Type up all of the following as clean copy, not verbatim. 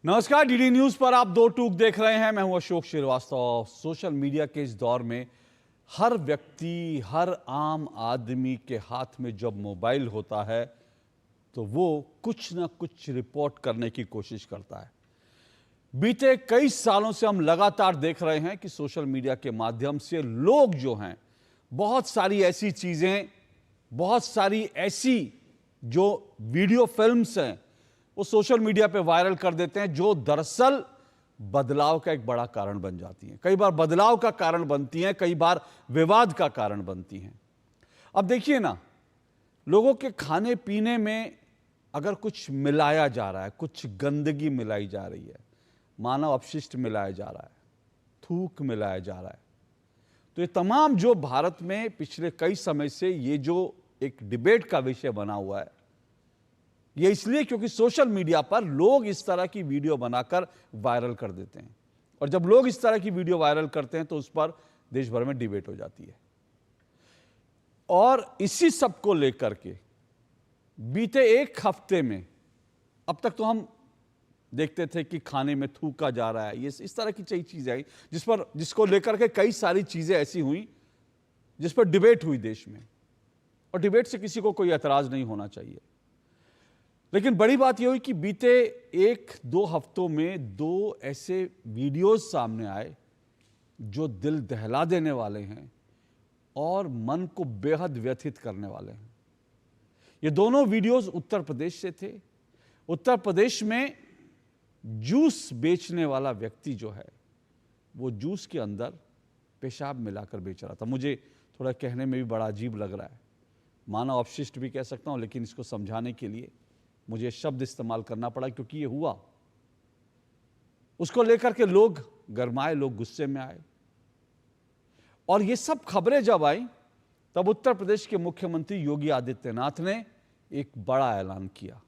नमस्कार, DD news पर आप दो टूक देख रहे हैं। मैं हूं अशोक श्रीवास्तव। सोशल मीडिया के इस दौर में हर व्यक्ति, हर आम आदमी के हाथ में जब मोबाइल होता है तो वो कुछ ना कुछ रिपोर्ट करने की कोशिश करता है। बीते कई सालों से हम लगातार देख रहे हैं कि सोशल मीडिया के माध्यम से लोग जो हैं, बहुत सारी ऐसी चीजें, बहुत सारी ऐसी जो वीडियो फिल्म्स हैं वो सोशल मीडिया पे वायरल कर देते हैं, जो दरअसल बदलाव का एक बड़ा कारण बन जाती हैं। कई बार बदलाव का कारण बनती हैं, कई बार विवाद का कारण बनती हैं। अब देखिए ना, लोगों के खाने पीने में अगर कुछ मिलाया जा रहा है, कुछ गंदगी मिलाई जा रही है, मानव अपशिष्ट मिलाया जा रहा है, थूक मिलाया जा रहा है, तो ये तमाम जो भारत में पिछले कई समय से ये जो एक डिबेट का विषय बना हुआ है, ये इसलिए क्योंकि सोशल मीडिया पर लोग इस तरह की वीडियो बनाकर वायरल कर देते हैं। और जब लोग इस तरह की वीडियो वायरल करते हैं तो उस पर देश भर में डिबेट हो जाती है। और इसी सब को लेकर के बीते एक हफ्ते में, अब तक तो हम देखते थे कि खाने में थूका जा रहा है, ये इस तरह की कई चीजें आई जिसको लेकर के कई सारी चीजें ऐसी हुई जिस पर डिबेट हुई देश में। और डिबेट से किसी को कोई एतराज नहीं होना चाहिए। लेकिन बड़ी बात यह हुई कि बीते एक दो हफ्तों में दो ऐसे वीडियोस सामने आए जो दिल दहला देने वाले हैं और मन को बेहद व्यथित करने वाले हैं। ये दोनों वीडियोस उत्तर प्रदेश से थे। उत्तर प्रदेश में जूस बेचने वाला व्यक्ति जो है वो जूस के अंदर पेशाब मिलाकर बेच रहा था। मुझे थोड़ा कहने में भी बड़ा अजीब लग रहा है, मानव अपशिष्ट भी कह सकता हूं, लेकिन इसको समझाने के लिए मुझे शब्द इस्तेमाल करना पड़ा क्योंकि ये हुआ। उसको लेकर के लोग गरमाए, लोग गुस्से में आए। और ये सब खबरें जब आई तब उत्तर प्रदेश के मुख्यमंत्री योगी आदित्यनाथ ने एक बड़ा ऐलान किया।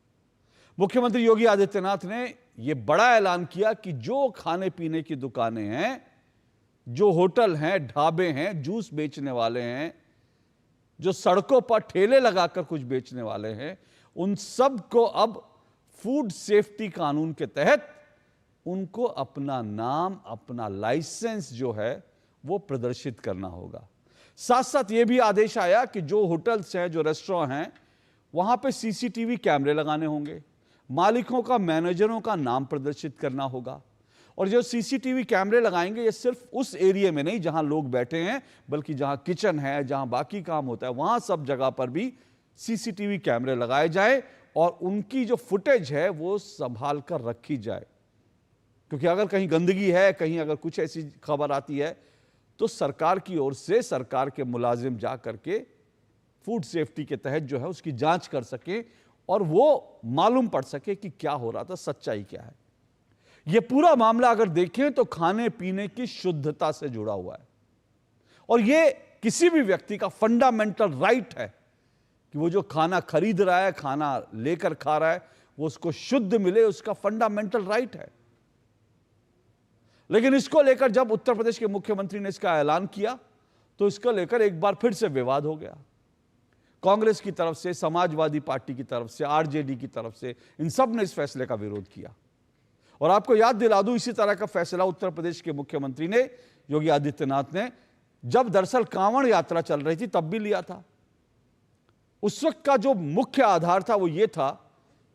मुख्यमंत्री योगी आदित्यनाथ ने यह बड़ा ऐलान किया कि जो खाने पीने की दुकानें हैं, जो होटल हैं, ढाबे हैं, जूस बेचने वाले हैं, जो सड़कों पर ठेले लगाकर कुछ बेचने वाले हैं, उन सब को अब फूड सेफ्टी कानून के तहत उनको अपना नाम, अपना लाइसेंस जो है वो प्रदर्शित करना होगा। साथ साथ ये भी आदेश आया कि जो होटल्स हैं, जो रेस्टोरेंट हैं, वहां पे सीसीटीवी कैमरे लगाने होंगे, मालिकों का, मैनेजरों का नाम प्रदर्शित करना होगा। और जो सीसीटीवी कैमरे लगाएंगे ये सिर्फ उस एरिया में नहीं जहां लोग बैठे हैं, बल्कि जहां किचन है, जहां बाकी काम होता है, वहां सब जगह पर भी सीसीटीवी कैमरे लगाए जाए और उनकी जो फुटेज है वो संभाल कर रखी जाए। क्योंकि अगर कहीं गंदगी है, कहीं अगर कुछ ऐसी खबर आती है तो सरकार की ओर से सरकार के मुलाजिम जा करके फूड सेफ्टी के तहत जो है उसकी जांच कर सके और वो मालूम पड़ सके कि क्या हो रहा था, सच्चाई क्या है। यह पूरा मामला अगर देखें तो खाने पीने की शुद्धता से जुड़ा हुआ है और यह किसी भी व्यक्ति का फंडामेंटल राइट है कि वो जो खाना खरीद रहा है, खाना लेकर खा रहा है, वो उसको शुद्ध मिले, उसका फंडामेंटल राइट है। लेकिन इसको लेकर जब उत्तर प्रदेश के मुख्यमंत्री ने इसका ऐलान किया तो इसको लेकर एक बार फिर से विवाद हो गया। कांग्रेस की तरफ से, समाजवादी पार्टी की तरफ से, आरजेडी की तरफ से, इन सब ने इस फैसले का विरोध किया। और आपको याद दिला दूं, इसी तरह का फैसला उत्तर प्रदेश के मुख्यमंत्री ने, योगी आदित्यनाथ ने, जब दरअसल कांवड़ यात्रा चल रही थी तब भी लिया था। उस वक्त का जो मुख्य आधार था वो ये था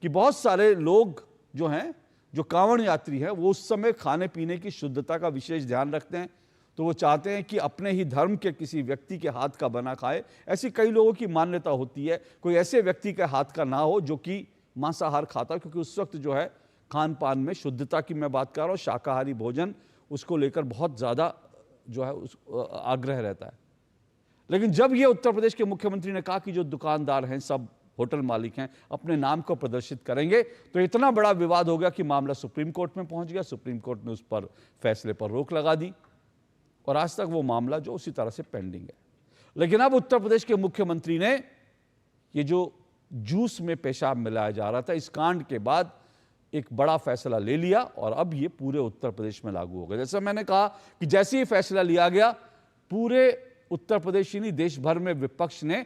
कि बहुत सारे लोग जो हैं, जो कांवड़ यात्री हैं, वो उस समय खाने पीने की शुद्धता का विशेष ध्यान रखते हैं। तो वो चाहते हैं कि अपने ही धर्म के किसी व्यक्ति के हाथ का बना खाए। ऐसी कई लोगों की मान्यता होती है, कोई ऐसे व्यक्ति के हाथ का ना हो जो कि मांसाहार खाता, क्योंकि उस वक्त जो है खान पान में शुद्धता की मैं बात कर रहा हूँ, शाकाहारी भोजन उसको लेकर बहुत ज़्यादा जो है उस आग्रह रहता है। लेकिन जब ये उत्तर प्रदेश के मुख्यमंत्री ने कहा कि जो दुकानदार हैं, सब होटल मालिक हैं, अपने नाम को प्रदर्शित करेंगे, तो इतना बड़ा विवाद हो गया कि मामला सुप्रीम कोर्ट में पहुंच गया। सुप्रीम कोर्ट ने उस पर फैसले पर रोक लगा दी और आज तक वो मामला जो उसी तरह से पेंडिंग है। लेकिन अब उत्तर प्रदेश के मुख्यमंत्री ने ये जो जूस में पेशाब मिलाया जा रहा था, इस कांड के बाद एक बड़ा फैसला ले लिया और अब ये पूरे उत्तर प्रदेश में लागू हो गया। जैसे मैंने कहा कि जैसे ही फैसला लिया गया, पूरे उत्तर प्रदेश ही नहीं, देश भर में विपक्ष ने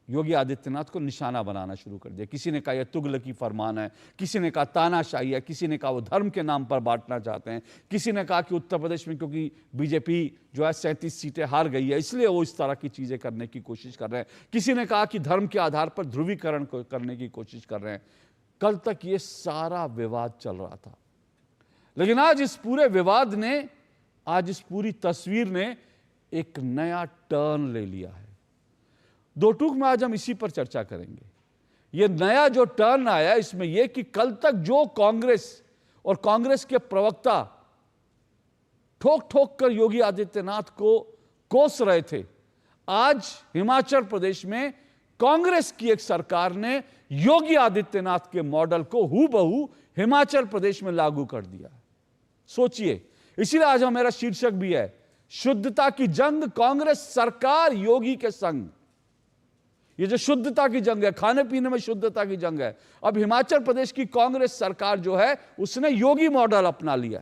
योगी आदित्यनाथ को निशाना बनाना शुरू कर दिया। किसी ने कहा यह तुगलकी फरमान है, किसी ने कहा तानाशाही है, किसी ने कहा वो धर्म के नाम पर बांटना चाहते हैं, किसी ने कहा कि उत्तर प्रदेश में क्योंकि बीजेपी जो है 37 सीटें हार गई है इसलिए वो इस तरह की चीजें करने की कोशिश कर रहे हैं, किसी ने कहा कि धर्म के आधार पर ध्रुवीकरण करने की कोशिश कर रहे हैं। कल तक ये सारा विवाद चल रहा था, लेकिन आज इस पूरे विवाद ने, आज इस पूरी तस्वीर ने एक नया टर्न ले लिया है। दो टूक में आज हम इसी पर चर्चा करेंगे। यह नया जो टर्न आया इसमें यह कि कल तक जो कांग्रेस और कांग्रेस के प्रवक्ता ठोक ठोक कर योगी आदित्यनाथ को कोस रहे थे, आज हिमाचल प्रदेश में कांग्रेस की एक सरकार ने योगी आदित्यनाथ के मॉडल को हूबहू हिमाचल प्रदेश में लागू कर दिया। सोचिए, इसीलिए आज हमारा शीर्षक भी है शुद्धता की जंग, कांग्रेस सरकार योगी के संग। ये जो शुद्धता की जंग है, खाने पीने में शुद्धता की जंग है, अब हिमाचल प्रदेश की कांग्रेस सरकार जो है उसने योगी मॉडल अपना लिया।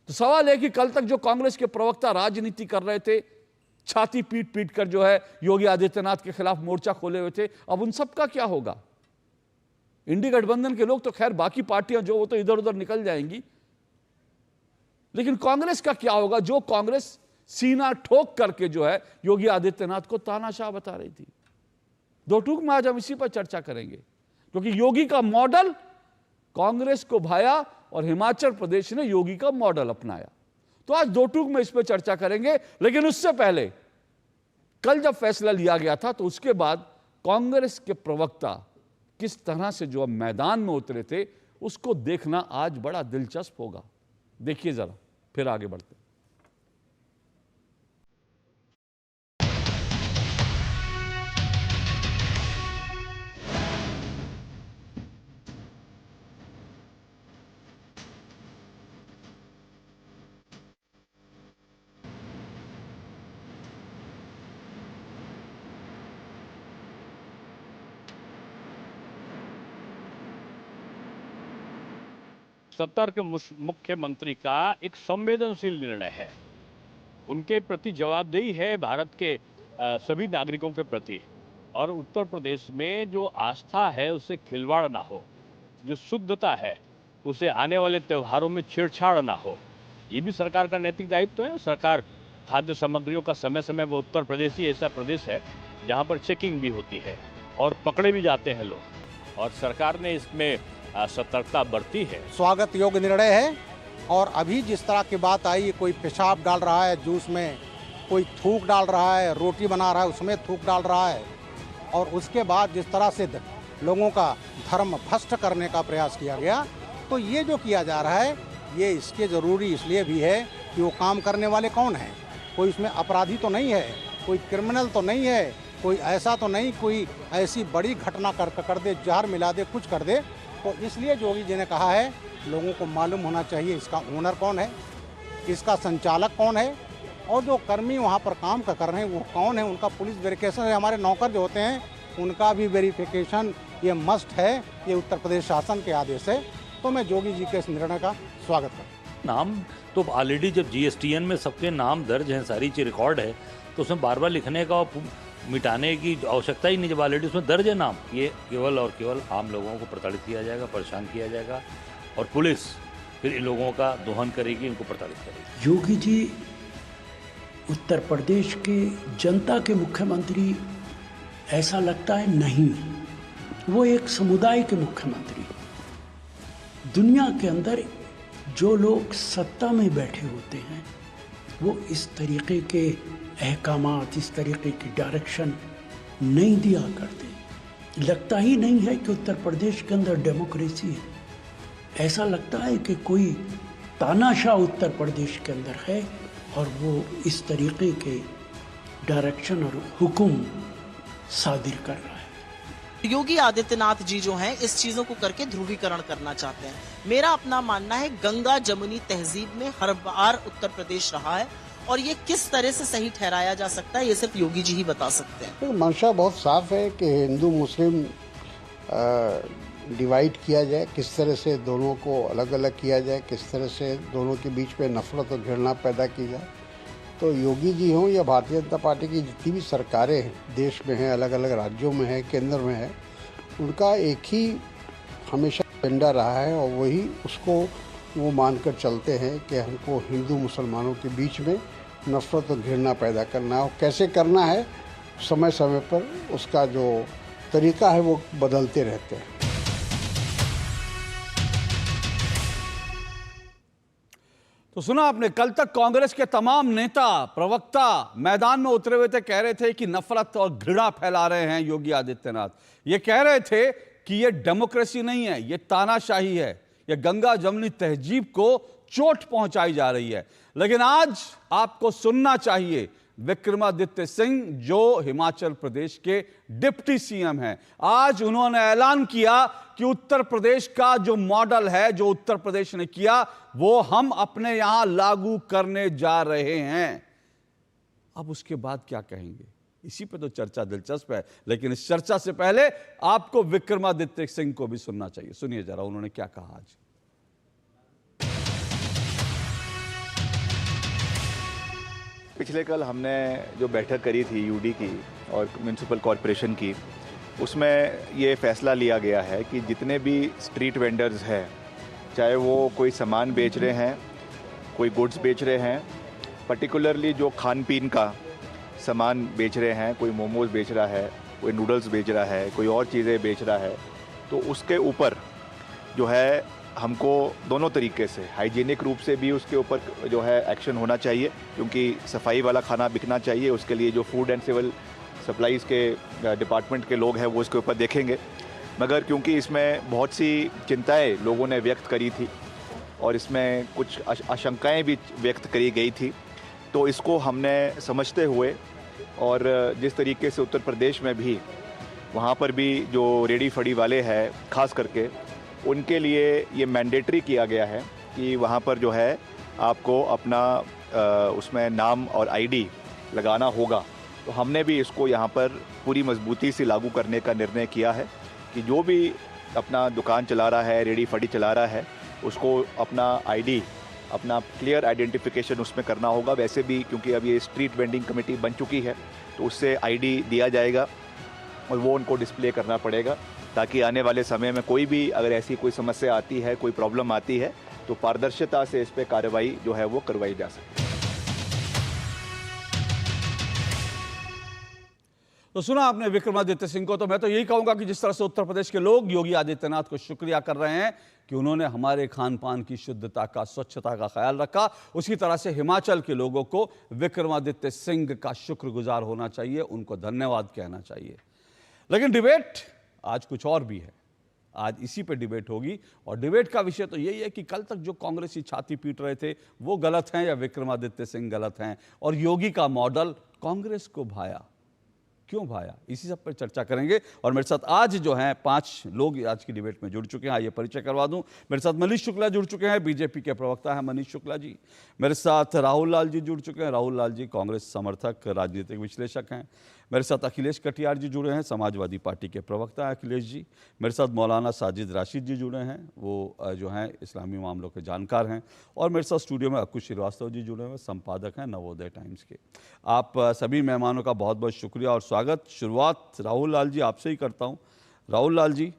तो सवाल है कि कल तक जो कांग्रेस के प्रवक्ता राजनीति कर रहे थे, छाती पीट पीट कर जो है योगी आदित्यनाथ के खिलाफ मोर्चा खोले हुए थे, अब उन सबका क्या होगा? इंडी गठबंधन के लोग तो खैर, बाकी पार्टियां जो वो तो इधर उधर निकल जाएंगी, लेकिन कांग्रेस का क्या होगा जो कांग्रेस सीना ठोक करके जो है योगी आदित्यनाथ को तानाशाह बता रही थी। दो टूक में आज हम इसी पर चर्चा करेंगे, क्योंकि योगी का मॉडल कांग्रेस को भाया और हिमाचल प्रदेश ने योगी का मॉडल अपनाया। तो आज दो टूक में इस पर चर्चा करेंगे, लेकिन उससे पहले कल जब फैसला लिया गया था तो उसके बाद कांग्रेस के प्रवक्ता किस तरह से जो मैदान में उतरे थे उसको देखना आज बड़ा दिलचस्प होगा। देखिए जरा, फिर आगे बढ़ते। सत्तर के मुख्यमंत्री का एक संवेदनशील निर्णय है, उनके प्रति जवाबदेही है भारत के सभी नागरिकों के प्रति, और उत्तर प्रदेश में जो आस्था है उससे खिलवाड़ ना हो, जो शुद्धता है उसे आने वाले त्योहारों में छेड़छाड़ ना हो, ये भी सरकार का नैतिक दायित्व है। सरकार खाद्य सामग्रियों का समय समय वो उत्तर प्रदेश ही ऐसा प्रदेश है जहाँ पर चेकिंग भी होती है और पकड़े भी जाते हैं लोग, और सरकार ने इसमें सतर्कता बरती है। स्वागत योग्य निर्णय है। और अभी जिस तरह की बात आई, कोई पेशाब डाल रहा है जूस में, कोई थूक डाल रहा है, रोटी बना रहा है उसमें थूक डाल रहा है, और उसके बाद जिस तरह से लोगों का धर्म भ्रष्ट करने का प्रयास किया गया, तो ये जो किया जा रहा है ये इसके ज़रूरी इसलिए भी है कि वो काम करने वाले कौन हैं। कोई इसमें अपराधी तो नहीं है, कोई क्रिमिनल तो नहीं है, कोई ऐसा तो नहीं कोई ऐसी बड़ी घटना कर दे, जहर मिला दे, कुछ कर दे। तो इसलिए योगी जी ने कहा है लोगों को मालूम होना चाहिए इसका ओनर कौन है, इसका संचालक कौन है, और जो कर्मी वहाँ पर काम कर रहे हैं वो कौन है, उनका पुलिस वेरिफिकेशन है। हमारे नौकर जो होते हैं उनका भी वेरिफिकेशन ये मस्ट है, ये उत्तर प्रदेश शासन के आदेश है। तो मैं योगी जी के इस निर्णय का स्वागत करता हूँ। नाम तो ऑलरेडी जब जीएसटीएन में सबके नाम दर्ज हैं, सारी चीज़ रिकॉर्ड है, तो उसमें बार बार लिखने का और मिटाने की आवश्यकता ही नहीं। जब ऑलरेडी उसमें दर्ज है नाम, ये केवल और केवल आम लोगों को प्रताड़ित किया जाएगा, परेशान किया जाएगा, और पुलिस फिर इन लोगों का दोहन करेगी, इनको प्रताड़ित करेगी। योगी जी उत्तर प्रदेश के जनता के मुख्यमंत्री ऐसा लगता है नहीं, वो एक समुदाय के मुख्यमंत्री। दुनिया के अंदर जो लोग सत्ता में बैठे होते हैं वो इस तरीके के अहकामात, इस तरीके की डायरेक्शन नहीं दिया करते। लगता ही नहीं है कि उत्तर प्रदेश के अंदर डेमोक्रेसी है। ऐसा लगता है कि कोई तानाशाह उत्तर प्रदेश के अंदर है और वो इस तरीके के डायरेक्शन और हुक्म सादिर कर रहा है। योगी आदित्यनाथ जी जो हैं इस चीजों को करके ध्रुवीकरण करना चाहते हैं। मेरा अपना मानना है गंगा जमुनी तहजीब में हर बार उत्तर प्रदेश रहा है, और ये किस तरह से सही ठहराया जा सकता है ये सिर्फ योगी जी ही बता सकते हैं। तो मंशा बहुत साफ है कि हिंदू मुस्लिम डिवाइड किया जाए, किस तरह से दोनों को अलग अलग किया जाए, किस तरह से दोनों के बीच में नफरत और घृणा पैदा की जाए। तो योगी जी हों या भारतीय जनता पार्टी की जितनी भी सरकारें हैं, देश में हैं, अलग अलग राज्यों में हैं, केंद्र में है, उनका एक ही हमेशा एजेंडा रहा है और वही उसको वो मानकर चलते हैं कि हमको हिंदू मुसलमानों के बीच में नफरत और घृणा पैदा करना है। और कैसे करना है, समय समय पर उसका जो तरीका है वो बदलते रहते हैं। तो सुना आपने, कल तक कांग्रेस के तमाम नेता प्रवक्ता मैदान में उतरे हुए थे, कह रहे थे कि नफरत और घृणा फैला रहे हैं योगी आदित्यनाथ। ये कह रहे थे कि ये डेमोक्रेसी नहीं है, ये तानाशाही है, ये गंगा जमुनी तहजीब को चोट पहुंचाई जा रही है। लेकिन आज आपको सुनना चाहिए विक्रमादित्य सिंह, जो हिमाचल प्रदेश के डिप्टी सीएम हैं। आज उन्होंने ऐलान किया कि उत्तर प्रदेश का जो मॉडल है, जो उत्तर प्रदेश ने किया, वो हम अपने यहां लागू करने जा रहे हैं। अब उसके बाद क्या कहेंगे, इसी पे तो चर्चा दिलचस्प है। लेकिन इस चर्चा से पहले आपको विक्रमादित्य सिंह को भी सुनना चाहिए। सुनिए जरा उन्होंने क्या कहा आज। पिछले कल हमने जो बैठक करी थी यूडी की और म्यूनसिपल कॉरपोरेशन की, उसमें ये फैसला लिया गया है कि जितने भी स्ट्रीट वेंडर्स हैं, चाहे वो कोई सामान बेच रहे हैं, कोई गुड्स बेच रहे हैं, पर्टिकुलरली जो खान पीन का सामान बेच रहे हैं, कोई मोमोज बेच रहा है, कोई नूडल्स बेच रहा है, कोई और चीज़ें बेच रहा है, तो उसके ऊपर जो है हमको दोनों तरीके से हाइजीनिक रूप से भी उसके ऊपर जो है एक्शन होना चाहिए, क्योंकि सफाई वाला खाना बिकना चाहिए। उसके लिए जो फूड एंड सिविल सप्लाईज़ के डिपार्टमेंट के लोग हैं वो इसके ऊपर देखेंगे। मगर क्योंकि इसमें बहुत सी चिंताएं लोगों ने व्यक्त करी थी और इसमें कुछ आशंकाएं भी व्यक्त करी गई थी, तो इसको हमने समझते हुए और जिस तरीके से उत्तर प्रदेश में भी वहाँ पर भी जो रेडी फड़ी वाले हैं ख़ास करके, उनके लिए ये मैंडेटरी किया गया है कि वहाँ पर जो है आपको अपना उसमें नाम और आईडी लगाना होगा। तो हमने भी इसको यहाँ पर पूरी मजबूती से लागू करने का निर्णय किया है कि जो भी अपना दुकान चला रहा है, रेडी फड़ी चला रहा है, उसको अपना आईडी, अपना क्लियर आइडेंटिफिकेशन उसमें करना होगा। वैसे भी क्योंकि अब ये स्ट्रीट वेंडिंग कमेटी बन चुकी है, तो उससे आईडी दिया जाएगा और वो उनको डिस्प्ले करना पड़ेगा, ताकि आने वाले समय में कोई भी अगर ऐसी कोई समस्या आती है, कोई प्रॉब्लम आती है, तो पारदर्शिता से इस पर कार्रवाई जो है वो करवाई जा सके। तो सुना आपने विक्रमादित्य सिंह को। तो मैं तो यही कहूंगा कि जिस तरह से उत्तर प्रदेश के लोग योगी आदित्यनाथ को शुक्रिया कर रहे हैं कि उन्होंने हमारे खान पान की शुद्धता का, स्वच्छता का ख्याल रखा, उसी तरह से हिमाचल के लोगों को विक्रमादित्य सिंह का शुक्रगुजार होना चाहिए, उनको धन्यवाद कहना चाहिए। लेकिन डिबेट आज कुछ और भी है। आज इसी पे डिबेट होगी और डिबेट का विषय तो यही है कि कल तक जो कांग्रेसी छाती पीट रहे थे वो गलत हैं या विक्रमादित्य सिंह गलत हैं, और योगी का मॉडल कांग्रेस को भाया, क्यों भाया, इसी सब पर चर्चा करेंगे। और मेरे साथ आज जो हैं 5 लोग आज की डिबेट में जुड़ चुके हैं। आइए परिचय करवा दूं। मेरे साथ मनीष शुक्ला जुड़ चुके हैं, बीजेपी के प्रवक्ता हैं मनीष शुक्ला जी। मेरे साथ राहुल लाल जी जुड़ चुके हैं। राहुल लाल जी कांग्रेस समर्थक, राजनीतिक विश्लेषक हैं। मेरे साथ अखिलेश कटियार जी जुड़े हैं, समाजवादी पार्टी के प्रवक्ता हैं अखिलेश जी। मेरे साथ मौलाना साजिद राशिद जी जुड़े हैं, वो जो हैं इस्लामी मामलों के जानकार हैं। और मेरे साथ स्टूडियो में अक्कू श्रीवास्तव जी जुड़े हुए, संपादक हैं नवोदय टाइम्स के। आप सभी मेहमानों का बहुत बहुत शुक्रिया और स्वागत। शुरुआत राहुल लाल जी आपसे ही करता हूँ। राहुल लाल जी,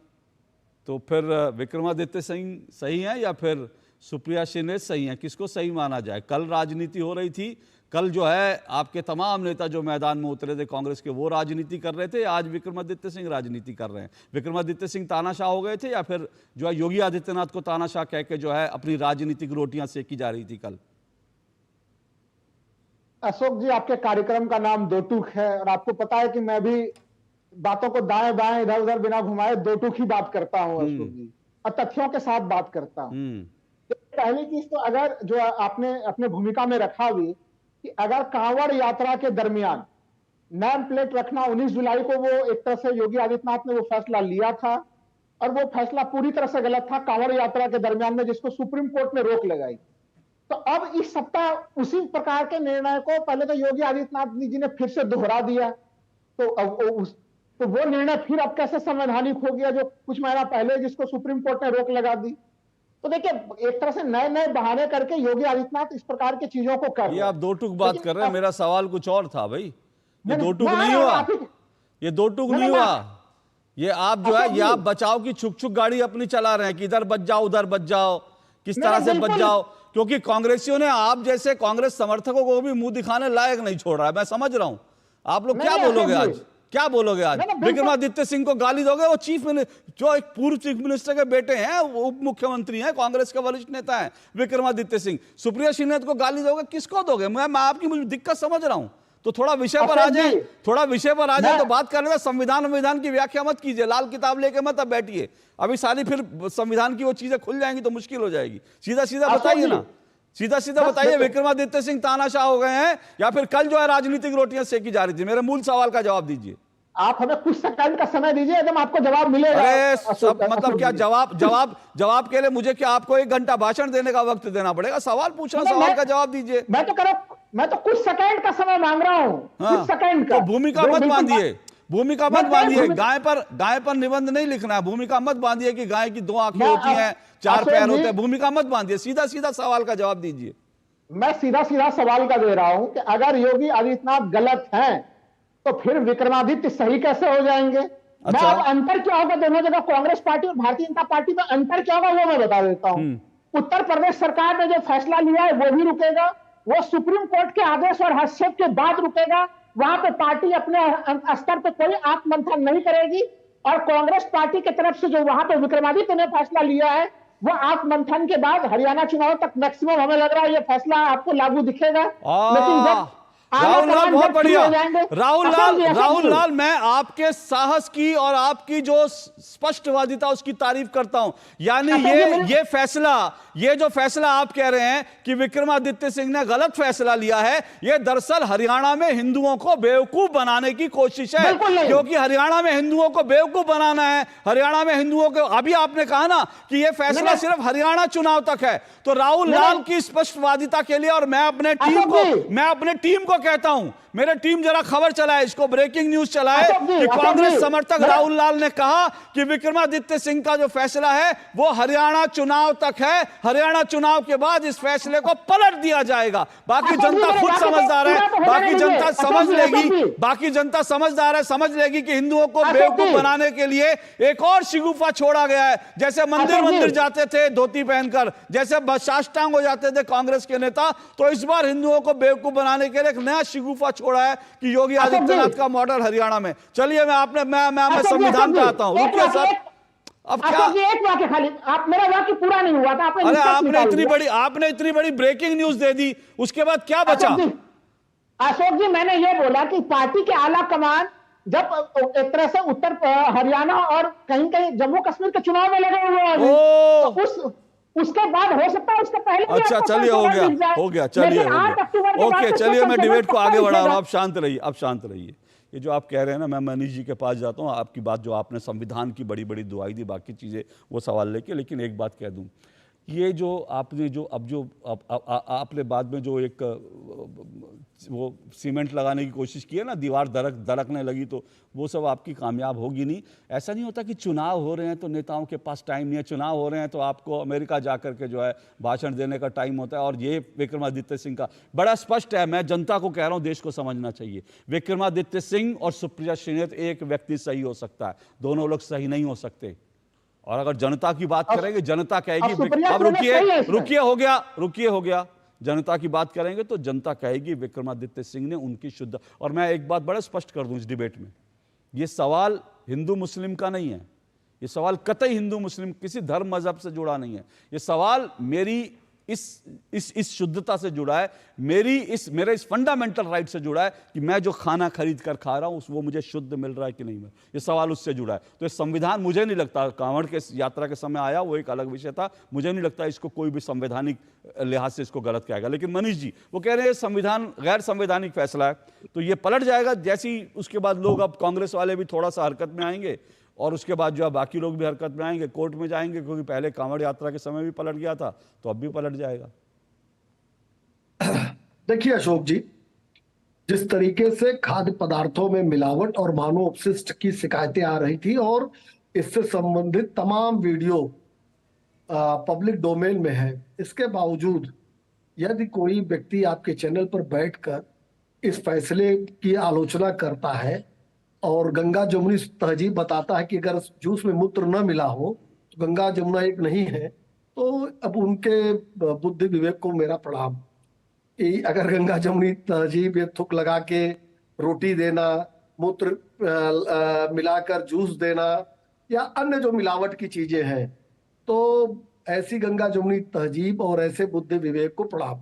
तो फिर विक्रमादित्य सिंह सही हैं या फिर सुप्रिया श्रीनेश सही हैं, किसको सही माना जाए? कल राजनीति हो रही थी, कल जो है आपके तमाम नेता जो मैदान में उतरे थे कांग्रेस के, वो राजनीति कर रहे थे, आज विक्रमादित्य सिंह राजनीति कर रहे हैं। विक्रमादित्य सिंह तानाशाह हो गए थे या फिर जो है योगी आदित्यनाथ को तानाशाह कह के जो है अपनी राजनीतिक रोटियां सेकी जा रही थी कल? अशोक जी, आपके कार्यक्रम का नाम दो टूक है और आपको पता है कि मैं भी बातों को दाएं बाएं इधर उधर बिना घुमाए दो टूक ही बात करता हूं अशोक जी, और तथ्यों के साथ बात करता हूं। पहली चीज तो अगर जो आपने अपने भूमिका में रखा भी कि अगर कांवड़ यात्रा के दरमियान नेम प्लेट रखना 19 जुलाई को वो एक तरह से योगी आदित्यनाथ ने वो फैसला लिया था और वो फैसला पूरी तरह से गलत था कांवड़ यात्रा के दरमियान में, जिसको सुप्रीम कोर्ट ने रोक लगाई। तो अब इस सप्ताह उसी प्रकार के निर्णय को पहले तो योगी आदित्यनाथ जी ने फिर से दोहरा दिया, तो वो निर्णय फिर अब कैसे संवैधानिक हो गया जो कुछ महीना पहले जिसको सुप्रीम कोर्ट ने रोक लगा दी। तो देखिए, एक तरह से नए नए बहाने करके योगी आदित्यनाथ इस प्रकार की चीजों को कर रहे ये हैं। आप दो टूक बात कर रहे हैं, मेरा सवाल कुछ और था भाई। ये दो टूक मैं नहीं हुआ, आप ही- ये दो टूक नहीं, नहीं मैं- हुआ। ये आप जो है, अशोक ये आप जी। बचाव की छुक छुक गाड़ी अपनी चला रहे हैं कि इधर बच जाओ उधर बच जाओ, किस नहीं, तरह से बच बिल्कुल। जाओ, क्योंकि कांग्रेसियों ने आप जैसे कांग्रेस समर्थकों को भी मुंह दिखाने लायक नहीं छोड़ रहा है। मैं समझ रहा हूं आप लोग नहीं, क्या नहीं, बोलोगे अशोक आज, जी। क्या बोलोगे आज? नहीं, नहीं, बिल्कुल। विक्रमादित्य सिंह को गाली दोगे? वो चीफ मिनिस्टर, जो एक पूर्व चीफ मिनिस्टर के बेटे हैं, वो उप मुख्यमंत्री हैं, कांग्रेस के वरिष्ठ नेता हैं विक्रमादित्य सिंह। सुप्रिया श्रीनाथ को गाली दोगे? किसको दोगे? मैं आपकी मुझे दिक्कत समझ रहा हूं, तो थोड़ा विषय पर आ अशोक जाए, जी, थोड़ा विषय पर आ जाए मैं- तो बात कर लेते। संविधान की व्याख्या मत कीजिए, लाल किताब लेके मत अब बैठिए। अभी सारी फिर संविधान की वो चीजें खुल जाएंगी तो मुश्किल हो जाएगी। सीधा सीधा अशोक बताइए जी, ना, सीधा सीधा बस बताइए, देखो। विक्रमादित्य सिंह तानाशाह हो गए हैं या फिर कल जो है राजनीतिक रोटियां सेकी जा रही थी? मेरे मूल सवाल का जवाब दीजिए। आप हमें कुछ सेकंड का समय दीजिए, एकदम आपको जवाब मिलेगा। अरे अशोक- सब मतलब अशोक क्या जी। जवाब के लिए मुझे क्या आपको 1 घंटा भाषण देने का वक्त देना पड़ेगा? सवाल पूछना, नहीं, सवाल मैं- का जवाब दीजिए। मैं तो कुछ सेकंड का समय मांग रहा हूं, हाँ, कुछ सेकंड का। तो भूमिका जो मत बिल्कुल- बांधिए, भूमिका मैं मत बांधिए। भूमिका- गाय पर निबंध नहीं लिखना है। भूमिका मत बांधिए कि गाय की 2 आंखें मैं- होती हैं, 4 अशोक पैर जी- होते हैं। भूमिका मत बांधिए, सीधा सीधा सवाल का जवाब दीजिए। मैं सीधा सीधा सवाल का दे रहा हूं कि अगर योगी आदित्यनाथ गलत हैं तो फिर विक्रमादित्य सही कैसे हो जाएंगे? मैं अच्छा। अब अंतर क्या होगा दोनों जगह, कांग्रेस पार्टी और भारतीय जनता पार्टी में अंतर क्या होगा वो मैं बता देता हूं। उत्तर प्रदेश सरकार ने जो फैसला लिया है वो भी रुकेगा, वो सुप्रीम कोर्ट के आदेश और हस्तक्षेप के बाद रुकेगा। वहां पे पार्टी अपने स्तर पर कोई आत्ममंथन नहीं करेगी, और कांग्रेस पार्टी की तरफ से जो वहां पे विक्रमादित्य ने फैसला लिया है वो आत्ममंथन के बाद हरियाणा चुनाव तक मैक्सिमम हमें लग रहा है ये फैसला आपको लागू दिखेगा। लेकिन जब राहुल लाल, बहुत बढ़िया। राहुल राहुल लाल, मैं आपके साहस की और आपकी जो स्पष्टवादिता उसकी तारीफ करता हूं। यानी ये जो फैसला आप कह रहे हैं कि विक्रमादित्य सिंह ने गलत फैसला लिया है, ये दरअसल हरियाणा में हिंदुओं को बेवकूफ बनाने की कोशिश है, क्योंकि हरियाणा में हिंदुओं को बेवकूफ बनाना है। हरियाणा में हिंदुओं को, अभी आपने कहा ना कि ये फैसला सिर्फ हरियाणा चुनाव तक है, तो राहुल लाल की स्पष्टवादिता के लिए, और मैं अपने टीम को कहता हूं, मेरे टीम जरा खबर चलाए, इसको ब्रेकिंग न्यूज चलाए कि कांग्रेस समर्थक राहुल लाल ने कहा कि विक्रमादित्य सिंह का जो फैसला है वो हरियाणा चुनाव तक है, हरियाणा चुनाव के बाद इस फैसले को पलट दिया जाएगा। बाकी जनता खुद समझदार है, बाकी जनता समझ लेगी, बाकी जनता समझदार है, समझ लेगी कि हिंदुओं को बेवकूफ बनाने के लिए एक और शिगुफा छोड़ा गया है। जैसे मंदिर जाते थे धोती पहनकर, जैसे साष्टांग हो जाते थे कांग्रेस के नेता, तो इस बार हिंदुओं को बेवकूफ बनाने के लिए एक नया शिगुफा छोड़ा है कि योगी आदित्यनाथ का मॉडल हरियाणा में। चलिए मैं संविधान पे आता हूं। रुकिए सर, अब क्या एक वाक्य खाली, आप मेरा वाक्य पूरा नहीं हुआ था, अरे आपने इतनी बड़ी ब्रेकिंग न्यूज दे दी, उसके बाद क्या बचा? अशोक जी, मैंने ये बोला कि पार्टी के आला कमान जब एक तरह से उत्तर हरियाणा और कहीं कहीं जम्मू कश्मीर के चुनाव में लगे हुए हैं, तो उसके बाद हो सकता है, उसके पहले अच्छा चलिए, हो गया चलिए, ओके चलिए, मैं डिबेट को आगे बढ़ा रहा हूं। आप शांत रहिए। ये जो आप कह रहे हैं ना, मैं मनीष जी के पास जाता हूं, आपकी बात जो आपने संविधान की बड़ी बड़ी दुआई दी, बाकी चीजें वो सवाल लेके, लेकिन एक बात कह दूं, ये जो आपने आपने बाद में जो एक वो सीमेंट लगाने की कोशिश की है ना, दीवार दरकने लगी, तो वो सब आपकी कामयाब होगी नहीं। ऐसा नहीं होता कि चुनाव हो रहे हैं तो नेताओं के पास टाइम नहीं है, चुनाव हो रहे हैं तो आपको अमेरिका जाकर के जो है भाषण देने का टाइम होता है। और ये विक्रमादित्य सिंह का बड़ा स्पष्ट है, मैं जनता को कह रहा हूं, देश को समझना चाहिए। विक्रमादित्य सिंह और सुप्रिया श्रीनाथ, एक व्यक्ति सही हो सकता है, दोनों लोग सही नहीं हो सकते। और अगर जनता की बात करेंगे, जनता कहेगी, अब रुकिए, हो गया, जनता की बात करेंगे तो जनता कहेगी विक्रमादित्य सिंह ने उनकी शुद्ध। और मैं एक बात बड़ा स्पष्ट कर दूं इस डिबेट में, ये सवाल हिंदू मुस्लिम का नहीं है, ये सवाल कतई हिंदू मुस्लिम किसी धर्म मजहब से जुड़ा नहीं है। ये सवाल मेरी इस शुद्धता से जुड़ा है, मेरे इस फंडामेंटल राइट से जुड़ा है कि मैं जो खाना खरीद कर खा रहा हूं वो मुझे शुद्ध मिल रहा है कि नहीं। ये सवाल उससे जुड़ा है। तो ये संविधान, मुझे नहीं लगता, कांवड़ के यात्रा के समय आया वो एक अलग विषय था, मुझे नहीं लगता इसको कोई भी संवैधानिक लिहाज से इसको गलत कहेगा। लेकिन मनीष जी वो कह रहे हैं संविधान गैर संवैधानिक फैसला है, तो ये पलट जाएगा। जैसी उसके बाद लोग, अब कांग्रेस वाले भी थोड़ा सा हरकत में आएंगे और उसके बाद जो है बाकी लोग भी हरकत में आएंगे, कोर्ट में जाएंगे, क्योंकि पहले कांवड़ यात्रा के समय भी पलट गया था, तो अब भी पलट जाएगा। देखिए अशोक जी, जिस तरीके से खाद्य पदार्थों में मिलावट और मानव अपशिष्ट की शिकायतें आ रही थी और इससे संबंधित तमाम वीडियो पब्लिक डोमेन में है। इसके बावजूद यदि कोई व्यक्ति आपके चैनल पर बैठकर इस फैसले की आलोचना करता है और गंगा जमुनी तहजीब बताता है कि अगर जूस में मूत्र न मिला हो तो गंगा जमुना एक नहीं है, तो अब उनके बुद्धि विवेक को मेरा प्रणाम। कि अगर गंगा जमुनी तहजीब ये थुक लगा के रोटी देना, मूत्र मिलाकर जूस देना या अन्य जो मिलावट की चीजें हैं, तो ऐसी गंगा जमुनी तहजीब और ऐसे बुद्धि विवेक को प्रणाम।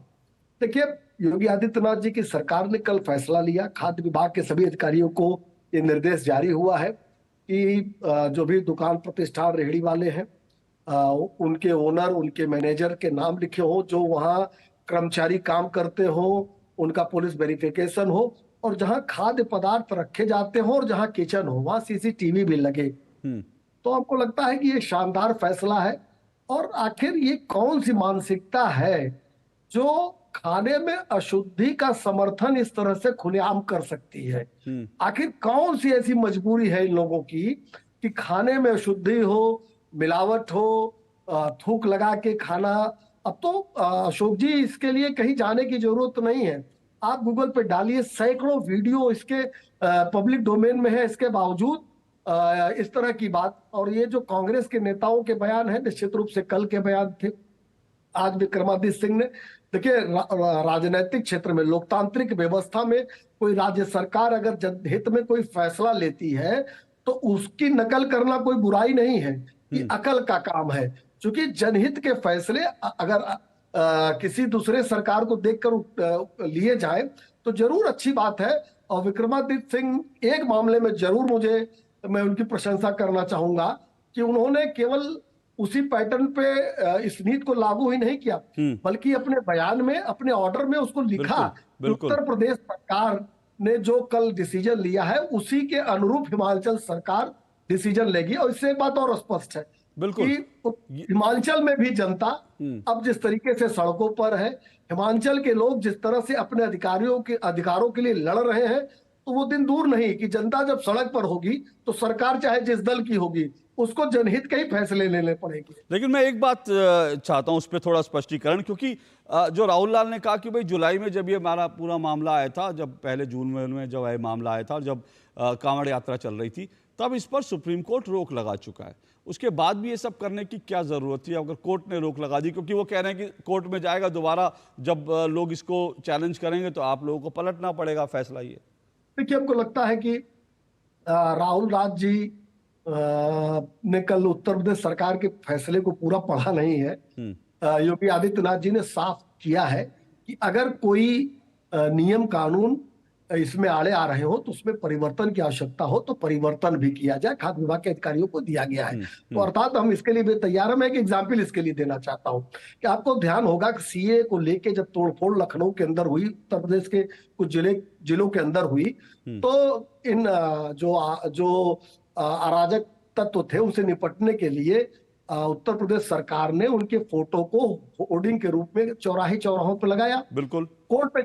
देखिए, योगी आदित्यनाथ जी की सरकार ने कल फैसला लिया, खाद्य विभाग के सभी अधिकारियों को ये निर्देश जारी हुआ है कि जो भी दुकान प्रतिष्ठान रेहड़ी वाले हैं उनके ओनर, उनके मैनेजर के नाम लिखे हो, जो वहाँ कर्मचारी काम करते हो उनका पुलिस वेरिफिकेशन हो, और जहां खाद्य पदार्थ रखे जाते हो और जहां किचन हो वहां सीसीटीवी भी लगे। तो हमको लगता है कि ये शानदार फैसला है। और आखिर ये कौन सी मानसिकता है जो खाने में अशुद्धि का समर्थन इस तरह से खुलेआम कर सकती है? आखिर कौन सी ऐसी मजबूरी है इन लोगों की कि खाने में अशुद्धि हो, मिलावट हो, थूक लगा के खाना। अब तो अशोक जी, इसके लिए कहीं जाने की जरूरत नहीं है, आप गूगल पे डालिए, सैकड़ों वीडियो इसके पब्लिक डोमेन में है। इसके बावजूद इस तरह की बात, और ये जो कांग्रेस के नेताओं के बयान है, निश्चित रूप से कल के बयान थे, आज विक्रमादित्य सिंह ने। देखिए, राजनीतिक क्षेत्र में, लोकतांत्रिक व्यवस्था में कोई राज्य सरकार अगर जनहित में कोई फैसला लेती है तो उसकी नकल करना कोई बुराई नहीं है, ये अकल का काम है। क्योंकि जनहित के फैसले अगर किसी दूसरे सरकार को देखकर लिए जाए तो जरूर अच्छी बात है। और विक्रमादित्य सिंह एक मामले में जरूर मैं उनकी प्रशंसा करना चाहूंगा कि उन्होंने केवल उसी पैटर्न पे इस नीति को लागू ही नहीं किया, बल्कि अपने बयान में, अपने ऑर्डर में उसको लिखा। उत्तर प्रदेश सरकार ने जो कल डिसीजन लिया है उसी के अनुरूप हिमाचल सरकार डिसीजन लेगी। और इससे एक बात और स्पष्ट है कि हिमाचल में भी जनता अब जिस तरीके से सड़कों पर है, हिमाचल के लोग जिस तरह से अपने अधिकारों के लिए लड़ रहे हैं, तो वो दिन दूर नहीं कि जनता जब सड़क पर होगी तो सरकार चाहे जिस दल की होगी उसको जनहित के ही फैसले लेने पड़ेंगे। लेकिन मैं एक बात चाहता हूं उस पर थोड़ा स्पष्टीकरण, क्योंकि जो राहुल लाल ने कहा कि भाई जुलाई में जब ये हमारा पूरा मामला आया था, जब पहले जून में जब ये मामला आया था, जब कांवड़ यात्रा चल रही थी, तब इस पर सुप्रीम कोर्ट रोक लगा चुका है। उसके बाद भी ये सब करने की क्या जरूरत थी अगर कोर्ट ने रोक लगा दी? क्योंकि वो कह रहे हैं कि कोर्ट में जाएगा दोबारा, जब लोग इसको चैलेंज करेंगे तो आप लोगों को पलटना पड़ेगा फैसला। ये देखिए, हमको लगता है कि राहुल राज जी ने कल उत्तर प्रदेश सरकार के फैसले को पूरा पढ़ा नहीं है। योगी आदित्यनाथ जी ने साफ किया है कि अगर कोई नियम कानून इसमें आड़े आ रहे हो तो उसमें परिवर्तन की आवश्यकता हो तो परिवर्तन भी किया जाए, खाद्य विभाग के अधिकारियों को दिया गया है। तो अर्थात हम इसके लिए भी तैयार हैं। मैं एक एग्जाम्पल इसके लिए देना चाहता हूं कि आपको ध्यान होगा कि सीए को लेके जब तोड़फोड़ लखनऊ के अंदर हुई, उत्तर प्रदेश के कुछ जिलों के अंदर हुई, तो इन जो अराजक तत्व थे उनसे निपटने के लिए उत्तर प्रदेश सरकार ने उनके फोटो को होर्डिंग के रूप में चौराहों पर लगाया। बिल्कुल, कोर्ट में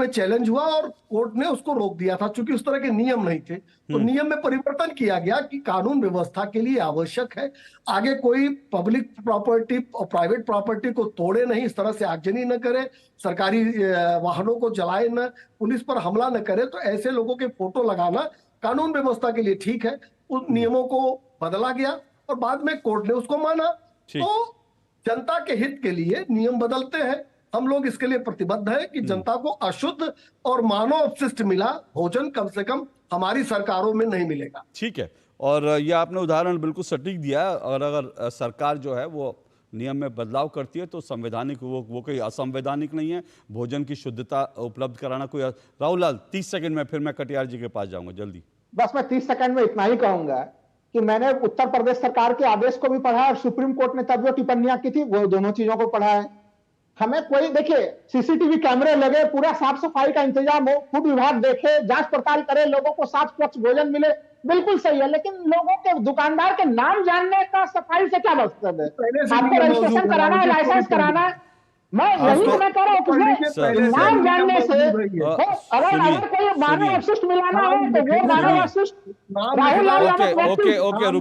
चैलेंज हुआ और कोर्ट ने उसको रोक दिया था, क्योंकि उस तरह के नियम नहीं थे। तो नियम में परिवर्तन किया गया कि कानून व्यवस्था के लिए आवश्यक है, आगे कोई पब्लिक प्रॉपर्टी और प्राइवेट प्रॉपर्टी को तोड़े नहीं, इस तरह से आगजनी न करे, सरकारी वाहनों को जलाए न, पुलिस पर हमला न करे। तो ऐसे लोगों के फोटो लगाना कानून व्यवस्था के लिए ठीक है। उन नियमों को बदला गया और बाद में कोर्ट ने उसको माना। तो जनता के हित के लिए नियम बदलते हैं, हम लोग इसके लिए प्रतिबद्ध हैं कि जनता को अशुद्ध और मानव अपशिष्ट मिला भोजन कम से कम हमारी सरकारों में नहीं मिलेगा। ठीक है, और ये आपने उदाहरण बिल्कुल सटीक दिया है। और अगर सरकार जो है वो नियम में बदलाव करती है तो संवैधानिक, वो कोई असंवैधानिक नहीं है। भोजन की शुद्धता उपलब्ध कराना कोई। राहुल लाल, 30 सेकंड में फिर मैं कटियार जी के पास जाऊंगा, जल्दी। बस मैं 30 सेकंड में इतना ही कहूंगा कि मैंने उत्तर प्रदेश सरकार के आदेश को भी पढ़ा और सुप्रीम कोर्ट ने तब जो टिप्पणियां की थी वो दोनों चीजों को पढ़ा है। हमें कोई, देखिए, सीसीटीवी कैमरे लगे, पूरा साफ सफाई का इंतजाम हो, फूड विभाग देखे, जांच पड़ताल करे, लोगों को साफ स्वच्छ भोजन मिले, बिल्कुल सही है। लेकिन लोगों के, दुकानदार के नाम जानने का सफाई से क्या मकसद है? आपको रजिस्ट्रेशन कराना है, लाइसेंस कराना है, मैं यही तो मैं कह रहा हूँ कि नाम जानने से अगर कोई मानव अपशिष्ट मिलाना है तो वो मानव अपशिष्ट राहुल लाल यादव ओके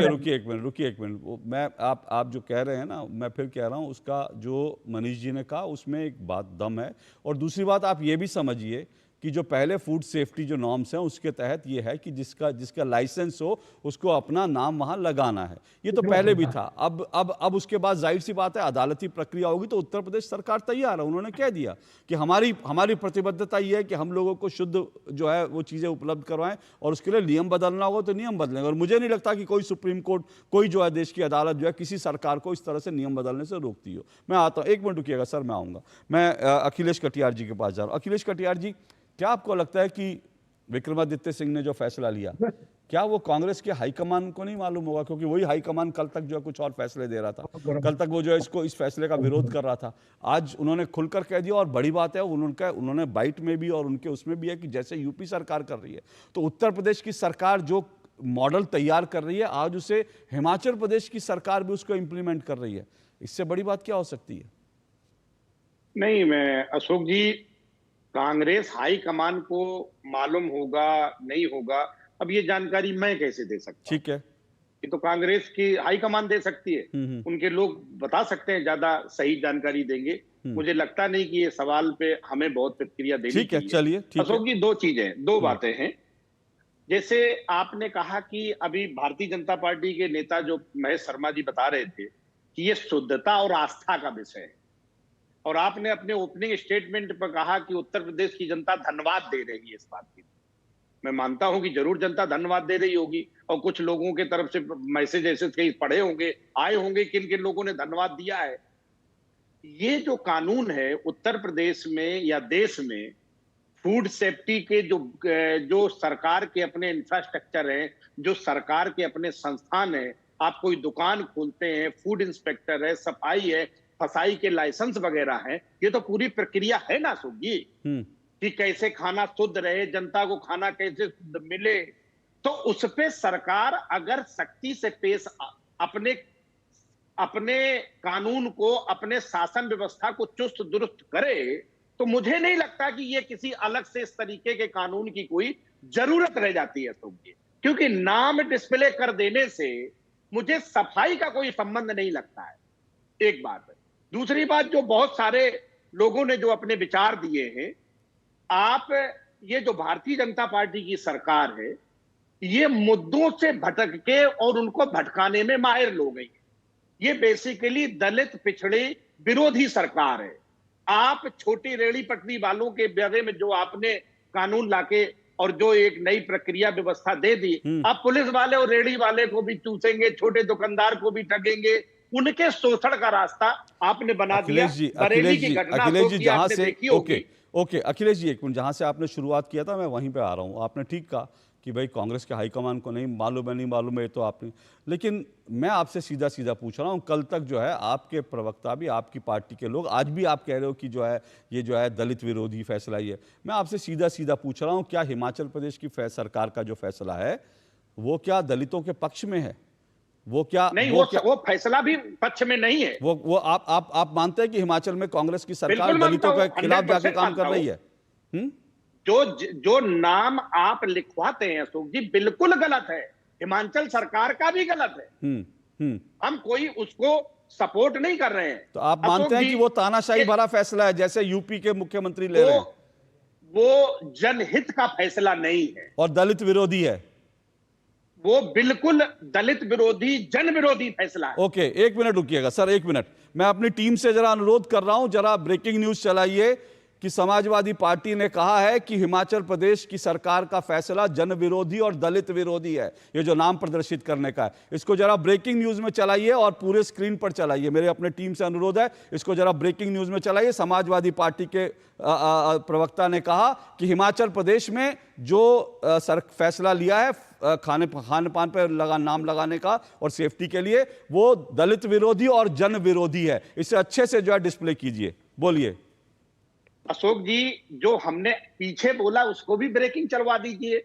रुकिए एक मिनट। मैं आप जो कह रहे हैं ना, मैं फिर कह रहा हूं, उसका जो मनीष जी ने कहा उसमें एक बात दम है। और दूसरी बात आप ये भी समझिए कि जो पहले फूड सेफ्टी जो नॉर्म्स हैं उसके तहत ये है कि जिसका लाइसेंस हो उसको अपना नाम वहां लगाना है। ये तो पहले भी था। अब उसके बाद जाहिर सी बात है अदालती प्रक्रिया होगी, तो उत्तर प्रदेश सरकार तैयार है। उन्होंने कह दिया कि हमारी प्रतिबद्धता ये है कि हम लोगों को शुद्ध जो है वो चीज़ें उपलब्ध करवाएं, और उसके लिए नियम बदलना होगा तो नियम बदलेंगे। और मुझे नहीं लगता कि कोई सुप्रीम कोर्ट, कोई जो है देश की अदालत जो है किसी सरकार को इस तरह से नियम बदलने से रोकती हो। मैं आता हूँ, एक मिनट रुकिएगा सर, मैं आऊँगा। मैं अखिलेश कटियार जी के पास जा रहा हूँ। अखिलेश कटियार जी, क्या आपको लगता है कि विक्रमादित्य सिंह ने जो फैसला लिया, क्या वो कांग्रेस के हाईकमान को नहीं मालूम होगा? क्योंकि वही हाईकमान कल तक जो है कुछ और फैसले दे रहा था, कल तक वो जो है इस फैसले का विरोध कर रहा था। आज उन्होंने खुलकर कह दिया, और बड़ी बात है उन्होंने बाइट में भी और उनके उसमें भी है कि जैसे यूपी सरकार कर रही है, तो उत्तर प्रदेश की सरकार जो मॉडल तैयार कर रही है, आज उसे हिमाचल प्रदेश की सरकार भी उसको इंप्लीमेंट कर रही है। इससे बड़ी बात क्या हो सकती है? नहीं, मैं अशोक जी, कांग्रेस हाईकमान को मालूम होगा नहीं होगा, अब ये जानकारी मैं कैसे दे सकता? ठीक है, ये तो कांग्रेस की हाईकमान दे सकती है। उनके लोग बता सकते हैं, ज्यादा सही जानकारी देंगे। मुझे लगता नहीं कि ये सवाल पे हमें बहुत प्रतिक्रिया देनी चाहिए। ठीक है, चलिए। अशोक जी, दो बातें हैं। जैसे आपने कहा कि अभी भारतीय जनता पार्टी के नेता जो महेश शर्मा जी बता रहे थे कि ये शुद्धता और आस्था का विषय है, और आपने अपने ओपनिंग स्टेटमेंट पर कहा कि उत्तर प्रदेश की जनता धन्यवाद दे रही है इस बात की। मैं मानता हूं कि जरूर जनता धन्यवाद दे रही होगी, और कुछ लोगों के तरफ से मैसेज ऐसे कई पढ़े होंगे, आए होंगे, किन किन लोगों ने धन्यवाद दिया है। ये जो कानून है उत्तर प्रदेश में या देश में, फूड सेफ्टी के जो सरकार के अपने इंफ्रास्ट्रक्चर है, जो सरकार के अपने संस्थान है, आप कोई दुकान खोलते हैं, फूड इंस्पेक्टर है, सफाई है, फसाई के लाइसेंस वगैरह हैं, ये तो पूरी प्रक्रिया है ना अशोक जी, कि कैसे खाना शुद्ध रहे, जनता को खाना कैसे शुद्ध मिले। तो उस पे सरकार अगर सख्ती से पेश अपने कानून को, अपने शासन व्यवस्था को चुस्त दुरुस्त करे, तो मुझे नहीं लगता कि ये किसी अलग से इस तरीके के कानून की कोई जरूरत रह जाती है अशोक जी। क्योंकि नाम डिस्प्ले कर देने से मुझे सफाई का कोई संबंध नहीं लगता है, एक बात है। दूसरी बात, जो बहुत सारे लोगों ने जो अपने विचार दिए हैं, आप ये जो भारतीय जनता पार्टी की सरकार है, ये मुद्दों से भटक के और उनको भटकाने में माहिर लोग हैं। ये बेसिकली दलित पिछड़े विरोधी सरकार है। आप छोटी रेहड़ी पटरी वालों के बारे में जो आपने कानून लाके और जो एक नई प्रक्रिया व्यवस्था दे दी, आप पुलिस वाले और रेहड़ी वाले को भी चूसेंगे, छोटे दुकानदार को भी ठगेंगे, उनके शोषण का रास्ता आपने बना दिया। अखिलेश जी जहां से ओके अखिलेश जी, एक मिनट, जहां से आपने शुरुआत किया था मैं वहीं पे आ रहा हूं। आपने ठीक कहा कि भाई कांग्रेस के हाईकमान को नहीं मालूम है, तो आपने, लेकिन मैं आपसे सीधा पूछ रहा हूं, कल तक जो है आपके प्रवक्ता भी, आपकी पार्टी के लोग, आज भी आप कह रहे हो कि ये जो है दलित विरोधी फैसला ही है। मैं आपसे सीधा पूछ रहा हूं, क्या हिमाचल प्रदेश की सरकार का जो फैसला है वो क्या दलितों के पक्ष में है? वो क्या नहीं, वो फैसला भी पक्ष में नहीं है। वो आप मानते हैं कि हिमाचल में कांग्रेस की सरकार दलितों के खिलाफ जाकर काम कर रही है? जो नाम आप लिखवाते हैं अशोक जी, बिल्कुल गलत है। हिमाचल सरकार का भी गलत है। हम कोई उसको सपोर्ट नहीं कर रहे हैं। तो आप मानते हैं कि वो तानाशाही भरा फैसला है जैसे यूपी के मुख्यमंत्री ले रहे हैं? वो जनहित का फैसला नहीं है और दलित विरोधी है। वो बिल्कुल दलित विरोधी, जन विरोधी फैसला है। ओके, एक मिनट रुकिएगा सर, एक मिनट। मैं अपनी टीम से जरा अनुरोध कर रहा हूं, जरा ब्रेकिंग न्यूज चलाइए कि समाजवादी पार्टी ने कहा है कि हिमाचल प्रदेश की सरकार का फैसला जन विरोधी और दलित विरोधी है, ये जो नाम प्रदर्शित करने का है। इसको जरा ब्रेकिंग न्यूज में चलाइए और पूरे स्क्रीन पर चलाइए। मेरे अपने टीम से अनुरोध है, इसको जरा ब्रेकिंग न्यूज में चलाइए। समाजवादी पार्टी के प्रवक्ता ने कहा कि हिमाचल प्रदेश में जो फैसला लिया है खान पान पर नाम लगाने का और सेफ्टी के लिए, वो दलित विरोधी और जन विरोधी है। इसे अच्छे से जो है डिस्प्ले कीजिए, बोलिए। अशोक जी, जो हमने पीछे बोला उसको भी ब्रेकिंग चलवा दीजिए।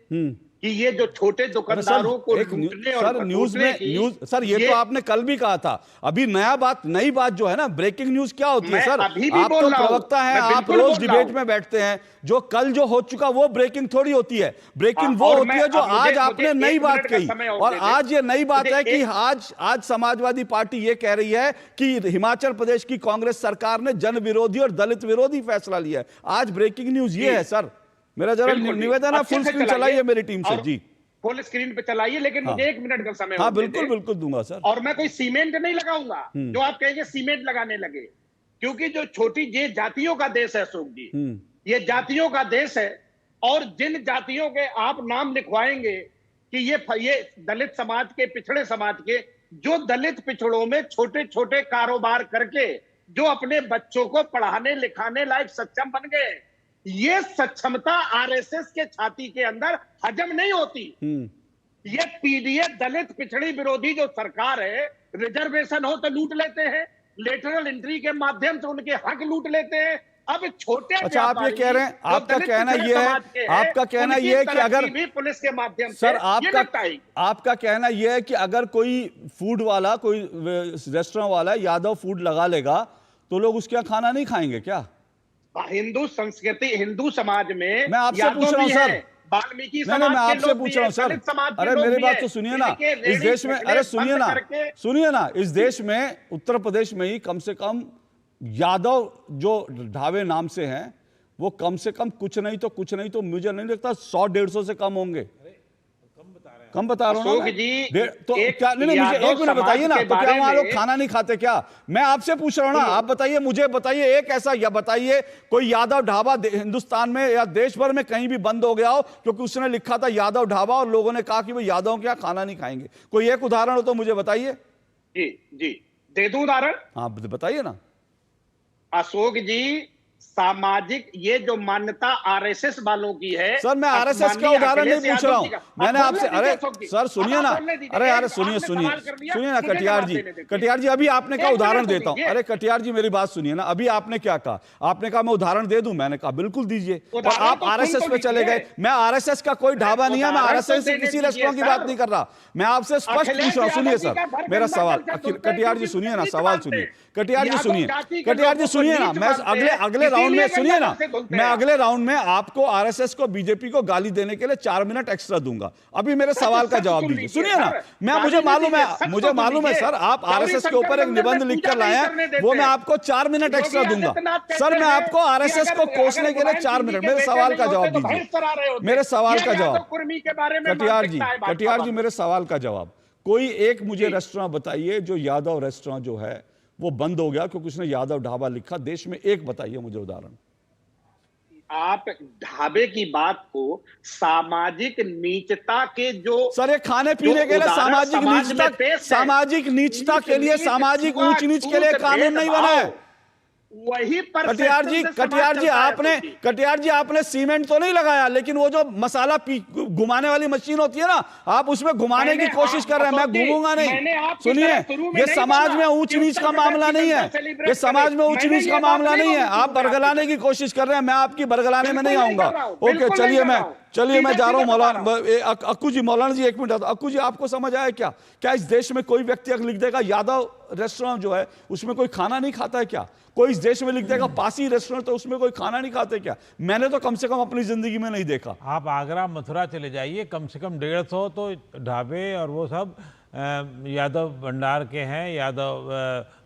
कि ये जो छोटे दुकानदारों को लूटने और सर न्यूज में सर ये तो आपने कल भी कहा था। अभी नई बात जो है ना, ब्रेकिंग न्यूज क्या होती है सर? आप तो प्रवक्ता हैं, आप रोज डिबेट में बैठते हैं। जो कल जो हो चुका वो ब्रेकिंग थोड़ी होती है। ब्रेकिंग वो होती है जो आज आपने नई बात कही। और आज ये नई बात है कि आज समाजवादी पार्टी ये कह रही है कि हिमाचल प्रदेश की कांग्रेस सरकार ने जन विरोधी और दलित विरोधी फैसला लिया है। आज ब्रेकिंग न्यूज ये है सर। मेरा जरा निवेदन है, फुल स्क्रीन चलाइए मेरी टीम से। जी फुल स्क्रीन पे चलाइए, लेकिन मुझे 1 मिनट का समय। हाँ बिल्कुल दूंगा सर। और मैं कोई सीमेंट नहीं लगाऊंगा जो आप कहेंगे सीमेंट लगाने लगे, क्योंकि जो छोटी ये जातियों का देश है अशोक जी, ये जातियों का देश है। और जिन जातियों के आप नाम लिखवाएंगे कि ये दलित समाज के, पिछड़े समाज के, जो दलित पिछड़ों में छोटे छोटे कारोबार करके जो अपने बच्चों को पढ़ाने लिखाने लायक सक्षम बन गए, ये सक्षमता आरएसएस के छाती के अंदर हजम नहीं होती। ये पीडीए दलित पिछड़ी विरोधी जो सरकार है, रिजर्वेशन हो तो लूट लेते हैं, लेटरल एंट्री के माध्यम से उनके हक लूट लेते हैं। अब छोटे अच्छा आप ये कह रहे हैं, आपका कहना ये है कि अगर भी पुलिस के माध्यम से सर आपका कहना यह है कि अगर कोई फूड वाला, कोई रेस्टोरेंट वाला यादव फूड लगा लेगा तो लोग उसके यहाँ खाना नहीं खाएंगे क्या? हिंदू संस्कृति, हिंदू समाज में मैं आपसे पूछ रहा हूं सर, वाल्मीकि मैं आपसे पूछ रहा हूं सर। अरे मेरी बात तो सुनिए ना, इस देश में, अरे सुनिए ना, इस देश में उत्तर प्रदेश में ही कम से कम यादव जो ढाबे नाम से हैं वो कम से कम कुछ नहीं तो मुझे नहीं लगता 100-150 से कम होंगे। कम बता रहा हूं ना तो क्या? नहीं मुझे 1 मिनट बताइए ना, तो क्या वहां लोग खाना नहीं खाते क्या? मैं आपसे पूछ रहा हूं ना, आप बताइए, मुझे बताइए एक ऐसा, या बताइए कोई यादव ढाबा हिंदुस्तान में या देश भर में कहीं भी बंद हो गया हो क्योंकि उसने लिखा था यादव ढाबा और लोगों ने कहा कि वो यादव के यहाँ खाना नहीं खाएंगे। कोई एक उदाहरण हो तो मुझे बताइए। जी दे दूं उदाहरण? हाँ बताइए ना। अशोक जी, सामाजिक ये जो मान्यता आरएसएस वालों की है सर, मैं आरएसएस का उदाहरण नहीं पूछ रहा हूं, मैंने आपसे, अरे सर सुनिए ना, अरे सुनिए ना कटियार जी अभी आपने कहा उदाहरण देता हूं। अरे कटियार जी मेरी बात सुनिए ना, अभी आपने क्या कहा? आपने कहा मैं उदाहरण दे दूं, मैंने कहा बिल्कुल दीजिए, और आप आरएसएस पे चले गए। मैं आरएसएस का कोई ढाबा नहीं है, मैं आरएसएस से किसी रेस्टोरेंट की बात नहीं कर रहा, मैं आपसे स्पष्ट पूछ रहा हूं। सुनिए सर मेरा सवाल, कटियार जी सुनिए ना, सवाल सुनिए, कटियार जी सुनिए ना, मैं अगले राउंड में, सुनिए ना, मैं अगले राउंड में आपको आरएसएस को, बीजेपी को गाली देने के लिए 4 मिनट एक्स्ट्रा दूंगा। अभी मेरे सवाल का जवाब दीजिए। सुनिए ना, मुझे मालूम है सर, आप आरएसएस के ऊपर एक निबंध लिखकर लाए हैं, वो मैं आपको 4 मिनट एक्स्ट्रा दूंगा। सर मैं आपको आरएसएस को कोसने के लिए 4 मिनट, मेरे सवाल का जवाब दीजिए, मेरे सवाल का जवाब। कटियार जी मेरे सवाल का जवाब। कोई एक मुझे रेस्टोरेंट बताइए जो यादव रेस्टोरेंट जो है वो बंद हो गया क्योंकि उसने यादव ढाबा लिखा, देश में एक बताइए मुझे उदाहरण। आप ढाबे की बात को सामाजिक नीचता के जो, सर ये खाने पीने के लिए सामाजिक नीचता के लिए, सामाजिक ऊंच नीच के लिए कानून नहीं बना है। वही पर कटियार जी आपने सीमेंट तो नहीं लगाया, लेकिन वो जो मसाला घुमाने वाली मशीन होती है ना, आप उसमें घुमाने की कोशिश कर रहे हैं। मैं घूमूंगा नहीं। सुनिए, ये समाज में ऊंच नीच का मामला नहीं है, ये समाज में ऊंच नीच का मामला नहीं है। आप बरगलाने की कोशिश कर रहे हैं, मैं आपकी बरगलाने में नहीं आऊंगा। ओके चलिए मैं जा रहा हूं। मौलाना अक्कू जी 1 मिनट। अक्कू जी आपको समझ आया क्या इस देश में कोई व्यक्ति अगर लिख देगा यादव रेस्टोरेंट जो है उसमें कोई खाना नहीं खाता है क्या? कोई इस देश में लिख देगा पासी रेस्टोरेंट तो उसमें कोई खाना नहीं खाते क्या? मैंने तो कम से कम अपनी जिंदगी में नहीं देखा। आप आगरा मथुरा चले जाइए, कम से कम 150 तो ढाबे और वो सब यादव भंडार के हैं, यादव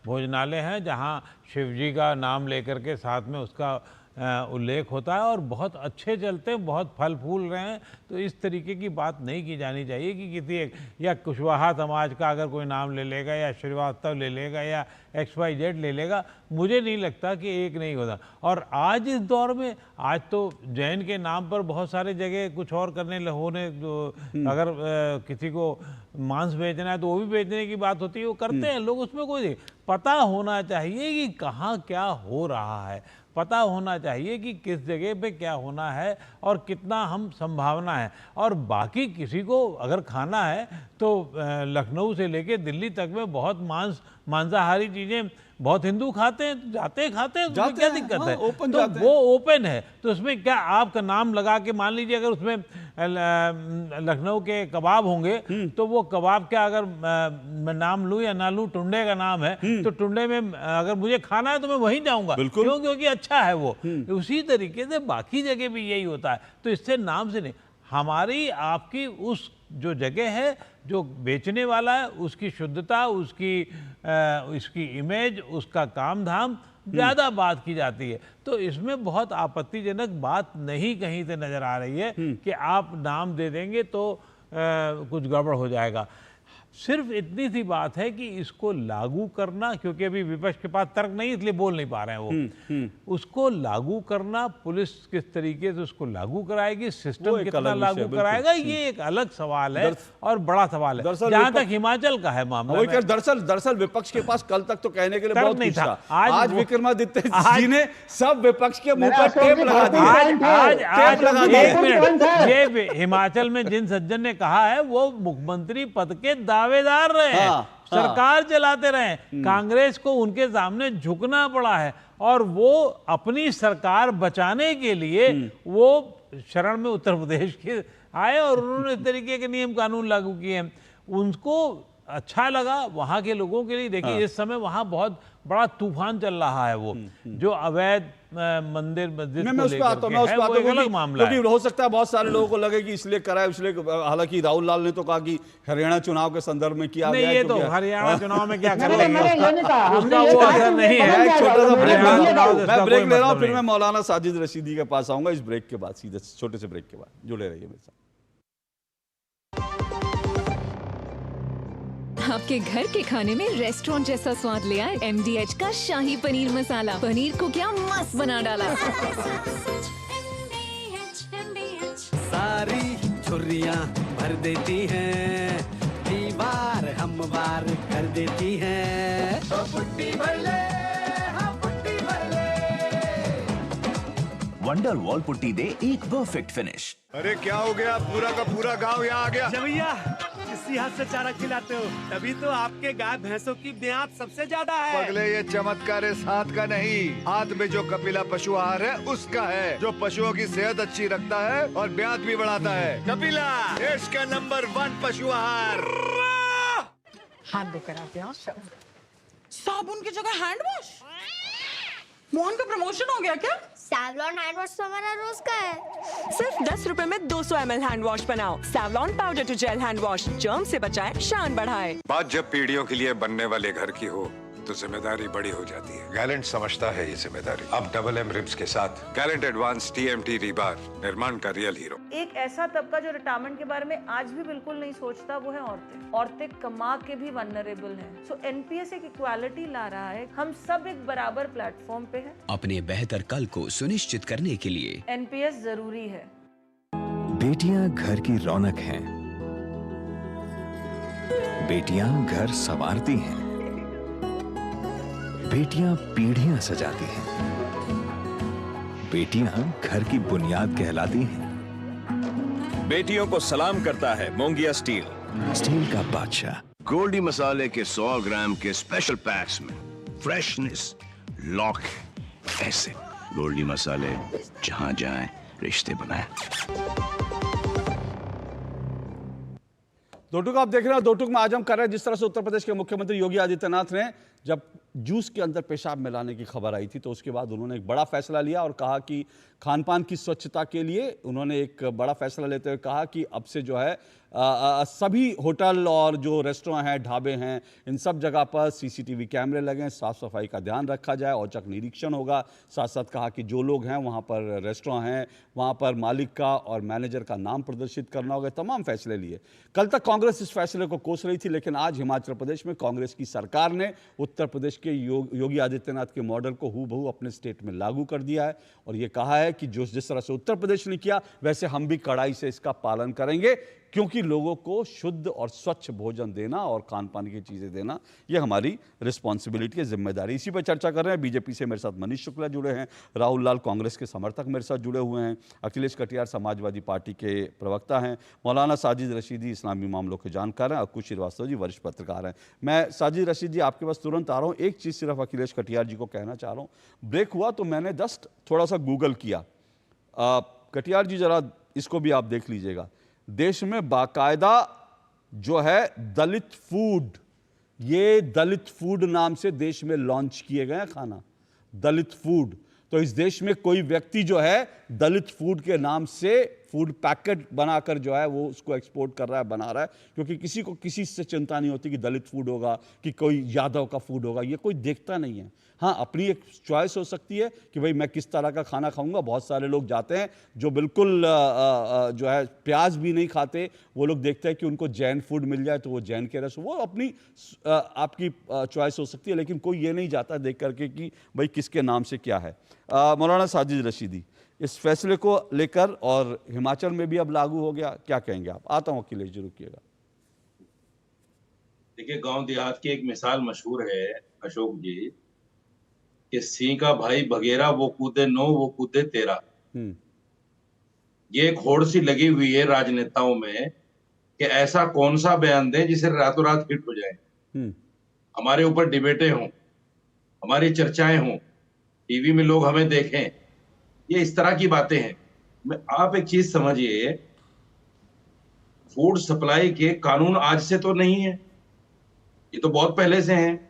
भोजनालय हैं, जहां शिवजी का नाम लेकर के साथ में उसका उल्लेख होता है और बहुत अच्छे चलते हैं, बहुत फल फूल रहे हैं। तो इस तरीके की बात नहीं की जानी चाहिए कि किसी एक, या कुशवाहा समाज का अगर कोई नाम ले लेगा या श्रीवास्तव ले लेगा या XYZ ले लेगा, मुझे नहीं लगता कि एक नहीं होता। और आज इस दौर में, आज तो जैन के नाम पर बहुत सारे जगह कुछ और करने होने, अगर किसी को मांस बेचना है तो वो भी बेचने की बात होती है, वो करते हैं लोग। उसमें कोई पता होना चाहिए कि कहाँ क्या हो रहा है, पता होना चाहिए कि किस जगह पे क्या होना है और कितना हम संभावना है। और बाकी किसी को अगर खाना है तो लखनऊ से लेके दिल्ली तक में बहुत मांसाहारी चीज़ें बहुत हिंदू खाते हैं, तो खाते हैं, तो क्या दिक्कत है? तो वो ओपन है, तो उसमें क्या आपका नाम लगा के, मान लीजिए अगर उसमें लखनऊ के कबाब होंगे तो वो कबाब क्या, अगर मैं नाम लूं या ना लूं, टुंडे का नाम है तो टुंडे में अगर मुझे खाना है तो मैं वहीं जाऊंगा, क्यों? क्योंकि अच्छा है वो। उसी तरीके से बाकी जगह भी यही होता है। तो इससे नाम से नहीं, हमारी आपकी उस जो जगह है, जो बेचने वाला है, उसकी शुद्धता, उसकी इमेज, उसका काम धाम ज्यादा बात की जाती है। तो इसमें बहुत आपत्तिजनक बात नहीं कहीं से नजर आ रही है कि आप नाम दे देंगे तो कुछ गड़बड़ हो जाएगा। सिर्फ इतनी सी बात है कि इसको लागू करना, क्योंकि अभी विपक्ष के पास तर्क नहीं इसलिए बोल नहीं पा रहे हैं वो, उसको लागू करना, पुलिस किस तरीके से उसको लागू कराएगी, सिस्टम कितना लागू कराएगा, ये एक अलग सवाल है और बड़ा सवाल है। जहां तक हिमाचल का है मामला, दरअसल विपक्ष के पास कल तक तो कहने के लिए बहुत कुछ था। आज विक्रमादित्य जी ने सब विपक्ष के मुंह पर टेप लगा दिया। ये हिमाचल में जिन सज्जन ने कहा है वो मुख्यमंत्री पद के दावेदार रहे हैं, सरकार चलाते रहे, कांग्रेस को उनके सामने झुकना पड़ा है और वो अपनी सरकार बचाने के लिए वो शरण में उत्तर प्रदेश के आए और उन्होंने इस तरीके के नियम कानून लागू किए हैं। उनको अच्छा लगा, वहां के लोगों के लिए। देखिए इस समय वहां बहुत बड़ा तूफान चल रहा है, वो जो अवैध मंदिर मस्जिद को लेकर के है, वो एक अलग मामला है। हो सकता है बहुत सारे लोगों को लगे कि इसलिए कराए, इसलिए, हालांकि राहुल लाल ने तो कहा कि हरियाणा चुनाव के संदर्भ में किया गया। ये तो हरियाणा चुनाव में क्या कर लेंगे, उसका वो असर नहीं है। मैं ब्रेक ले रहा हूँ, फिर मैं मौलाना साजिद रशीदी के पास आऊंगा इस ब्रेक के बाद, सीधे छोटे से ब्रेक के बाद। जुड़े रहिए मेरे साथ। आपके घर के खाने में रेस्टोरेंट जैसा स्वाद ले आए MDH का शाही पनीर मसाला। पनीर को क्या मस्त बना डाला। सारी झुर्रियाँ भर देती हैं, दीवार हमवार कर देती हैं। तो पुट्टी भर ले, हाँ पुट्टी भर ले। वंडर वॉल पुट्टी दे एक परफेक्ट फिनिश। अरे क्या हो गया, पूरा का पूरा गांव यहाँ आ गया। भैया इसी हाथ से चारा खिलाते हो, तभी तो आपके गाय भैंसों की ब्याज सबसे ज्यादा है। पगले ये चमत्कार इस हाथ का नहीं, हाथ में जो कपिला पशु आहार है उसका है, जो पशुओं की सेहत अच्छी रखता है और ब्याज भी बढ़ाता है। कपिला देश का नंबर 1 पशु आहार। हाथ धोकर आते हैं। साबुन की जगह हैंड वॉश। मोहन का प्रमोशन हो गया क्या? सैवलॉन हैंड वॉश तो हमारा रोज का है। सिर्फ 10 रुपए में 200 ml हैंड वॉश बनाओ। Savlon powder to gel hand wash, germ से बचाए, शान बढ़ाए। बात जब पीढ़ियों के लिए बनने वाले घर की हो तो जिम्मेदारी बड़ी हो जाती है। गैलेंट समझता है ये जिम्मेदारी। अब डबल M रिब्स के साथ गैलेंट एडवांस TMT रीबार, निर्माण का रियल हीरो। एक ऐसा तबका जो रिटायरमेंट के बारे में आज भी बिल्कुल नहीं सोचता, वो है औरतें। औरतें कमा के भी वल्नरेबल हैं। सो NPS एक इक्वालिटी ला रहा है, हम सब एक बराबर प्लेटफॉर्म पे हैं। अपने बेहतर कल को सुनिश्चित करने के लिए NPS जरूरी है। बेटियां घर की रौनक हैं, बेटियां घर संवारती हैं, बेटियां पीढ़ियां सजाती हैं, बेटियां घर की बुनियाद कहलाती हैं। बेटियों को सलाम करता है मोंगिया स्टील, स्टील का बादशाह। गोल्डी मसाले के 100 ग्राम के स्पेशल पैक्स में फ्रेशनेस लॉक ऐसे। गोल्डी मसाले जहां जाएं रिश्ते बनाएं। दो टूक आप देख रहे हैं, दो टूक में आज हम कर रहे हैं जिस तरह से उत्तर प्रदेश के मुख्यमंत्री योगी आदित्यनाथ ने जब जूस के अंदर पेशाब मिलाने की खबर आई थी तो उसके बाद उन्होंने एक बड़ा फैसला लिया और कहा कि खान पान की स्वच्छता के लिए उन्होंने एक बड़ा फैसला लेते हुए कहा कि अब से जो है सभी होटल और जो रेस्टोरेंट हैं, ढाबे हैं, इन सब जगह पर CCTV कैमरे लगें, साफ सफाई का ध्यान रखा जाए, औचक निरीक्षण होगा। साथ साथ कहा कि जो लोग हैं वहाँ पर रेस्टोरेंट हैं वहाँ पर मालिक का और मैनेजर का नाम प्रदर्शित करना होगा। तमाम फैसले लिए। कल तक कांग्रेस इस फैसले को कोस रही थी, लेकिन आज हिमाचल प्रदेश में कांग्रेस की सरकार ने उत्तर प्रदेश के योगी आदित्यनाथ के मॉडल को हूबहू अपने स्टेट में लागू कर दिया है और ये कहा है कि जो जिस तरह से उत्तर प्रदेश ने किया वैसे हम भी कड़ाई से इसका पालन करेंगे, क्योंकि लोगों को शुद्ध और स्वच्छ भोजन देना और खान पान की चीज़ें देना ये हमारी रिस्पॉन्सिबिलिटी है, जिम्मेदारी। इसी पर चर्चा कर रहे हैं। बीजेपी से मेरे साथ मनीष शुक्ला जुड़े हैं, राहुल लाल कांग्रेस के समर्थक मेरे साथ जुड़े हुए हैं, अखिलेश कटियार समाजवादी पार्टी के प्रवक्ता हैं, मौलाना साजिद रशीदी इस्लामी मामलों के जानकार हैं, अक्कू श्रीवास्तव जी वरिष्ठ पत्रकार हैं। मैं साजिद रशीद जी आपके पास तुरंत आ रहा हूँ। एक चीज़ सिर्फ अखिलेश कटियार जी को कहना चाह रहा हूँ। ब्रेक हुआ तो मैंने जस्ट थोड़ा सा गूगल किया। कटियार जी जरा इसको भी आप देख लीजिएगा, देश में बाकायदा जो है दलित फूड, ये दलित फूड नाम से देश में लॉन्च किए गए हैं खाना, दलित फूड। तो इस देश में कोई व्यक्ति जो है दलित फूड के नाम से फूड पैकेट बनाकर जो है वो उसको एक्सपोर्ट कर रहा है, बना रहा है, क्योंकि किसी को किसी से चिंता नहीं होती कि दलित फूड होगा कि कोई यादव का फूड होगा, ये कोई देखता नहीं है। हाँ, अपनी एक चॉइस हो सकती है कि भाई मैं किस तरह का खाना खाऊंगा। बहुत सारे लोग जाते हैं जो बिल्कुल जो है प्याज भी नहीं खाते, वो लोग देखते हैं कि उनको जैन फूड मिल जाए तो वो जैन के रस, वो अपनी आपकी चॉइस हो सकती है, लेकिन कोई ये नहीं जाता देख करके कि भाई किसके नाम से क्या है। मौलाना साजिद रशीदी, इस फैसले को लेकर, और हिमाचल में भी अब लागू हो गया, क्या कहेंगे आप? आता हूँ अखिलेश जी, रुकिएगा। देखिए, गांव देहात की एक मिसाल मशहूर है अशोक जी, कि सिंह का भाई बघेरा, वो कूदे 9 वो कूदे 13। ये एक होड़ सी लगी हुई है राजनेताओं में कि ऐसा कौन सा बयान दें जिसे रातों रात हिट हो जाए, हमारे ऊपर डिबेटें हों, हमारी चर्चाएं हों, टीवी में लोग हमें देखें, ये इस तरह की बातें हैं। आप एक चीज समझिए, फूड सप्लाई के कानून आज से तो नहीं है, ये तो बहुत पहले से हैं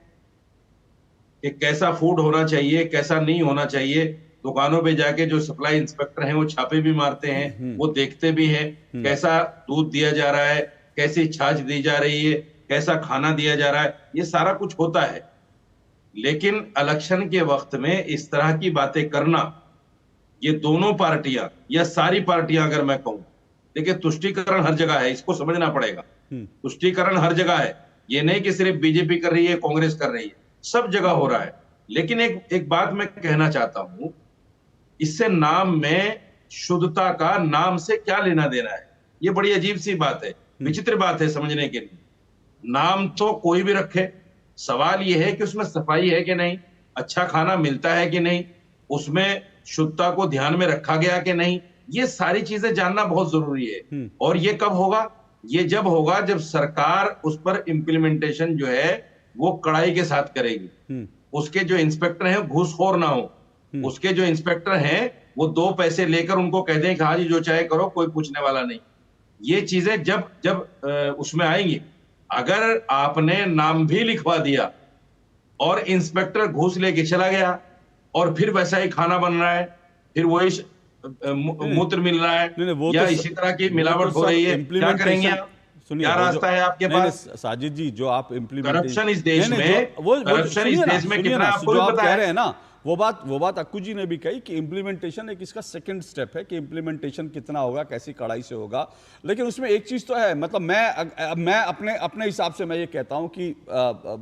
कि कैसा फूड होना चाहिए, कैसा नहीं होना चाहिए। दुकानों पे जाके जो सप्लाई इंस्पेक्टर हैं वो छापे भी मारते हैं, वो देखते भी हैं कैसा दूध दिया जा रहा है, कैसी छाछ दी जा रही है, कैसा खाना दिया जा रहा है, ये सारा कुछ होता है। लेकिन इलेक्शन के वक्त में इस तरह की बातें करना, ये दोनों पार्टियां या सारी पार्टियां अगर मैं कहूं, देखिए तुष्टीकरण हर जगह है, इसको समझना पड़ेगा। तुष्टीकरण हर जगह है, ये नहीं कि सिर्फ बीजेपी कर रही है, कांग्रेस कर रही है, सब जगह हो रहा है। लेकिन एक बात मैं कहना चाहता हूं, इससे नाम में शुद्धता का नाम से क्या लेना देना है, ये बड़ी अजीब सी बात है, विचित्र बात है समझने के लिए। नाम तो कोई भी रखे, सवाल यह है कि उसमें सफाई है कि नहीं, अच्छा खाना मिलता है कि नहीं, उसमें शुद्धता को ध्यान में रखा गया कि नहीं, ये सारी चीजें जानना बहुत जरूरी है। और ये कब होगा? ये जब होगा जब सरकार उस पर इम्प्लीमेंटेशन जो है वो कड़ाई के साथ करेगी। उसके जो इंस्पेक्टर हैं घूसखोर ना हो, उसके जो इंस्पेक्टर हैं वो 2 पैसे लेकर उनको कह दें कि हाँ जी जो चाहे करो, कोई पूछने वाला नहीं। ये चीजें जब उसमें आएंगी, अगर आपने नाम भी लिखवा दिया और इंस्पेक्टर घूस लेके चला गया और फिर वैसा ही खाना बन रहा है, फिर वही मूत्र मिल रहा है, या इसी तरह की मिलावट हो रही है, क्या करेंगे आप? क्या रास्ता है आपके पास? साजिद जी, जो आप करप्शन इस देश में, करप्शन इस देश में कितना आपको भी पता है ना, वो बात अक्कू जी ने भी कही कि इम्प्लीमेंटेशन एक इसका सेकंड स्टेप है कि इम्प्लीमेंटेशन कितना होगा, कैसी कड़ाई से होगा। लेकिन उसमें एक चीज तो है, मतलब मैं अपने हिसाब से मैं ये कहता हूं कि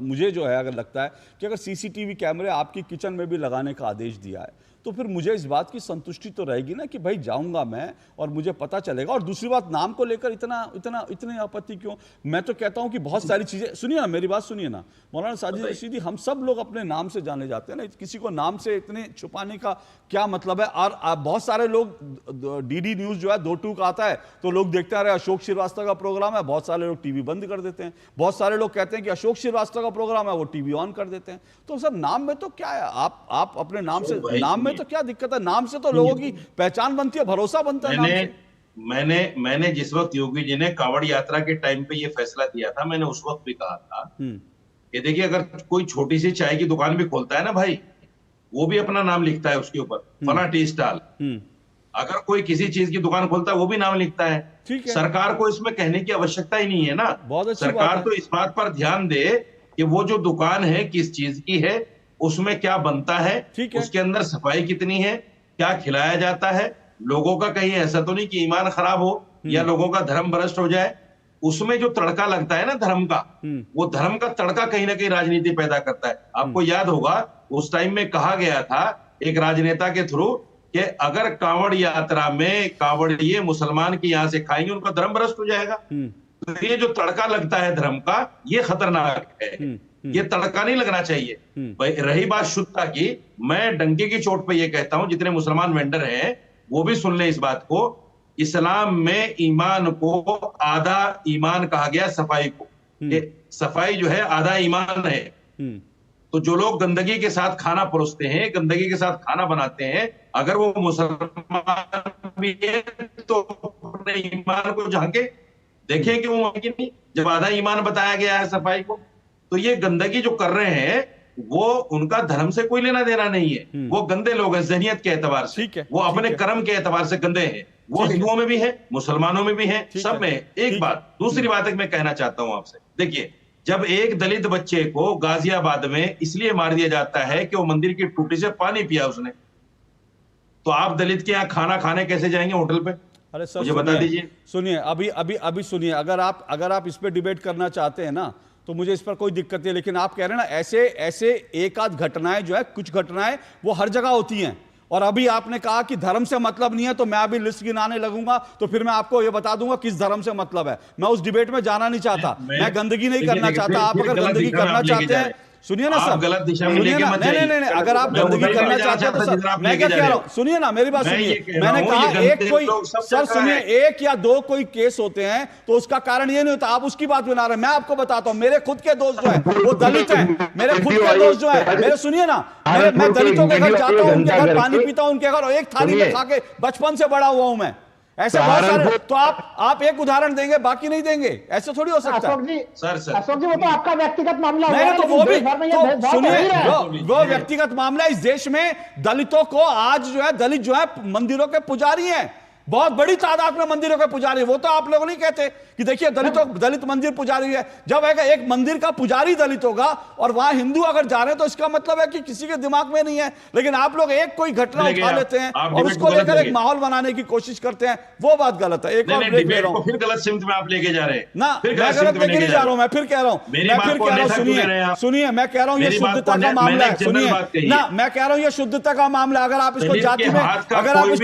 मुझे जो है अगर लगता है कि अगर सीसीटीवी कैमरे आपकी किचन में भी लगाने का आदेश दिया है तो फिर मुझे इस बात की संतुष्टि तो रहेगी ना कि भाई जाऊंगा मैं और मुझे पता चलेगा। और दूसरी बात, नाम को लेकर इतनी आपत्ति क्यों? मैं तो कहता हूं कि बहुत सारी चीजें, सुनिए ना, मेरी बात सुनिए ना मौलाना साजिद रशीदी, हम सब लोग अपने नाम से जाने जाते हैं ना, किसी को नाम से इतने छुपाने का क्या मतलब है? और बहुत सारे लोग, डीडी न्यूज जो है 2 टूक आता है तो लोग देखते आ रहे अशोक श्रीवास्तव का प्रोग्राम है, बहुत सारे लोग टीवी बंद कर देते हैं, बहुत सारे लोग कहते हैं कि अशोक श्रीवास्तव का प्रोग्राम है, वो टीवी ऑन कर देते हैं। तो सर नाम में तो क्या है, आप अपने नाम से, नाम में तो क्या दिक्कत है? नाम से तो लोगों की पहचान बनती है, भरोसा बनता है नाम से। मैंने जिस वक्त योगी जी ने कांवड़ यात्रा के टाइम पे ये फैसला दिया था, मैंने उस वक्त भी कहा था कि देखिए, अगर कोई छोटी सी चाय की दुकान भी खोलता है ना भाई, वो भी अपना नाम लिखता है उसके ऊपर, फला टी स्टॉल। अगर कोई किसी चीज की दुकान खोलता है वो भी नाम लिखता है। सरकार को इसमें कहने की आवश्यकता ही नहीं है ना। सरकार तो इस बात पर ध्यान दे कि वो जो दुकान है किस चीज की है, उसमें क्या बनता है, उसके अंदर सफाई कितनी है, क्या खिलाया जाता है, लोगों का कहीं ऐसा तो नहीं कि ईमान खराब हो या लोगों का धर्म भ्रष्ट हो जाए। उसमें जो तड़का लगता है ना धर्म का, वो धर्म का तड़का कहीं ना कहीं राजनीति पैदा करता है। आपको याद होगा उस टाइम में कहा गया था एक राजनेता के थ्रू कि अगर कांवड़ यात्रा में कांवड़िए मुसलमान की यहां से खाएंगे उनका धर्म भ्रष्ट हो जाएगा। तो ये जो तड़का लगता है धर्म का, ये खतरनाक है, ये तड़का नहीं लगना चाहिए। रही बात शुद्धता की, मैं डंके की चोट पे ये कहता हूं, जितने मुसलमान वेंडर हैं वो भी सुन ले इस बात को, इस्लाम में ईमान को आधा ईमान कहा गया सफाई को। सफाई जो है आधा ईमान है। तो जो लोग गंदगी के साथ खाना परोसते हैं, गंदगी के साथ खाना बनाते हैं, अगर वो मुसलमान भी है तो अपने ईमान को झांके, देखें कि वो कि नहीं। जब आधा ईमान बताया गया है सफाई को, तो ये गंदगी जो कर रहे हैं वो उनका धर्म से कोई लेना देना नहीं है। वो गंदे लोग हैं जहनियत के एतबार से, वो अपने कर्म के एतबार से गंदे हैं। वो हिंदुओं में भी है, मुसलमानों में भी है, सब में। एक बात, दूसरी बात मैं कहना चाहता हूं आपसे, देखिए जब एक दलित बच्चे को गाजियाबाद में इसलिए मार दिया जाता है कि वो मंदिर की टूटी से पानी पिया उसने, तो आप दलित के यहाँ खाना खाने कैसे जाएंगे होटल पे? अरे सर मुझे बता दीजिए। सुनिए, अभी सुनिए, अगर आप इस पे डिबेट करना चाहते हैं ना तो मुझे इस पर कोई दिक्कत नहीं, लेकिन आप कह रहे हैं ना ऐसे एक आध घटनाएं जो है, कुछ घटनाएं वो हर जगह होती हैं। और अभी आपने कहा कि धर्म से मतलब नहीं है, तो मैं अभी लिस्ट गिनाने लगूंगा तो फिर मैं आपको ये बता दूंगा किस धर्म से मतलब है। मैं उस डिबेट में जाना नहीं चाहता, मैं गंदगी नहीं करना चाहता। आप अगर गंदगी करना चाहते हैं, सुनिए ना सर, गलत दिशा में सुनिए ना, नहीं, अगर आप गंदगी करना चाहते हैं तो सर मैं क्या कह रहा हूं, सुनिए ना मेरी बात सुनिए। मैंने कहा एक कोई, सर सुनिए, एक या दो कोई केस होते हैं तो उसका कारण ये नहीं होता आप उसकी बात बना रहे हैं। मैं आपको बताता हूं, मेरे खुद के दोस्त जो है वो दलित हैं, मेरे खुद के दोस्त जो है, मेरे सुनिए ना, मैं दलितों के घर जाता हूं, उनके घर पानी पीता हूं, उनके घर एक थाली में खा के बचपन से बड़ा हुआ हूं मैं। ऐसे बहुत सारे, तो आप एक उदाहरण देंगे बाकी नहीं देंगे, ऐसे थोड़ी हो सकता है। अशोक जी वो तो आपका व्यक्तिगत मामला नहीं, तो वो भी तो सुनिए, वो व्यक्तिगत मामला है। इस देश में दलितों को आज जो है, दलित जो है मंदिरों के पुजारी हैं, बहुत बड़ी तादाद में मंदिरों के पुजारी। वो तो आप लोग नहीं कहते कि देखिए दलित मंदिर पुजारी है। जब एक मंदिर का पुजारी दलित होगा और वहां हिंदू अगर जा रहे हैं तो इसका मतलब है कि किसी के दिमाग में नहीं है। लेकिन आप लोग एक कोई घटना उठा लेते हैं और उसको लेकर एक माहौल बनाने की कोशिश करते हैं, वो बात गलत है। एक और ब्रेक ले रहा हूं, फिर गलत सिमत में आप लेके जा रहे हैं ना, मैं गलत लेके नहीं जा रहा हूं, मैं फिर कह रहा हूं, सुनिए, मैं कह रहा हूं ये शुद्धता का मामला है। सुनिए ना, मैं कह रहा हूं ये शुद्धता का मामला। अगर आप इसको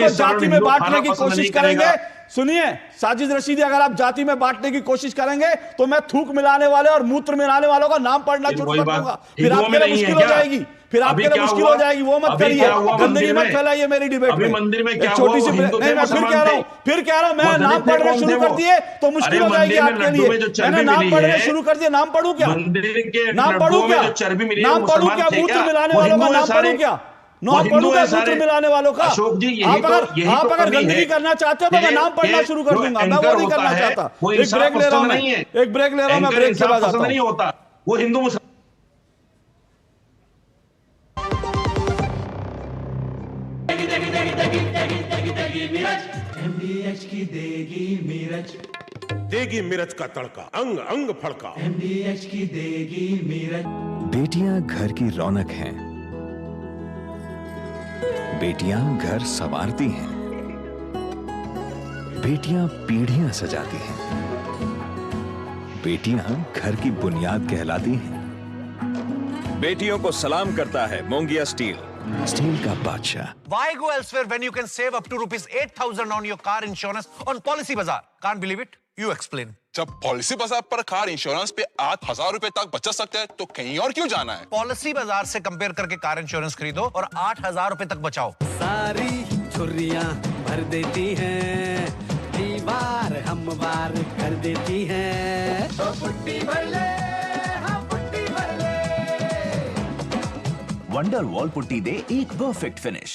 जाति में बांटने की कोशिश करेंगे, सुनिए साजिद रशीदी, अगर आप जाति में बांटने की कोशिश करेंगे तो मैं थूक मिलाने वाले और मूत्र मिलाने वालों का नाम पढ़ना शुरू कर दूंगा। फिर आपके लिए मुश्किल हो जाएगी, फिर आपके लिए मुश्किल हो जाएगी। वो मत करिए, गंदगी मत फैलाइए मेरी डिबेट में। मंदिर में क्या छोटी सी, नहीं मैं फिर कह रहा हूं, मैं नाम पढ़ना शुरू कर दिए तो मुश्किल हो जाएगी आपके लिए। मैंने नाम पढ़ने शुरू कर दिए, नाम पढ़ू क्या, नाम पढ़ू क्या, नाम पढ़ू क्या, मूत्र मिलाने वालों का नाम पढ़ू क्या, नाम पढ़ूंगा मूत्र मिलाने वालों का। आप अगर गंदगी करना चाहते हो तो मैं नाम पढ़ना शुरू कर दूंगा, मैं वो नहीं करना चाहता। एक ब्रेक ले रहा हूं, एक ब्रेक ले रहा हूं, मैं ब्रेक के बाद आता हूं। नहीं होता वो हिंदू मुसलमान। MDH की देगी मिर्च, देगी मिर्च का तड़का, अंग अंग फड़का। MDH की देगी मिर्च। बेटियां घर की रौनक हैं, बेटियां घर संवारती हैं, बेटियां पीढ़ियां सजाती हैं, बेटियां घर की बुनियाद कहलाती हैं। बेटियों को सलाम करता है मोंगिया स्टील, स्टील का बादशाह। Why go elsewhere when you can save up to ₹8,000 on your car insurance on Policy Bazaar? Can't believe it? You explain. जब पॉलिसी बाजार पर कार इंश्योरेंस पे 8,000 रुपए तक बचत सकते हैं तो कहीं और क्यों जाना है? पॉलिसी बाजार से कंपेयर करके कार इंश्योरेंस खरीदो और 8,000 रुपए तक बचाओ। सारी छुर्रियां भर देती हैं, दीवार हमवार कर देती हैं। तो पुट्टी भर ले, हाँ पुट्टी भर ले। वंडर वॉल पुट्टी दे एक परफेक्ट फिनिश।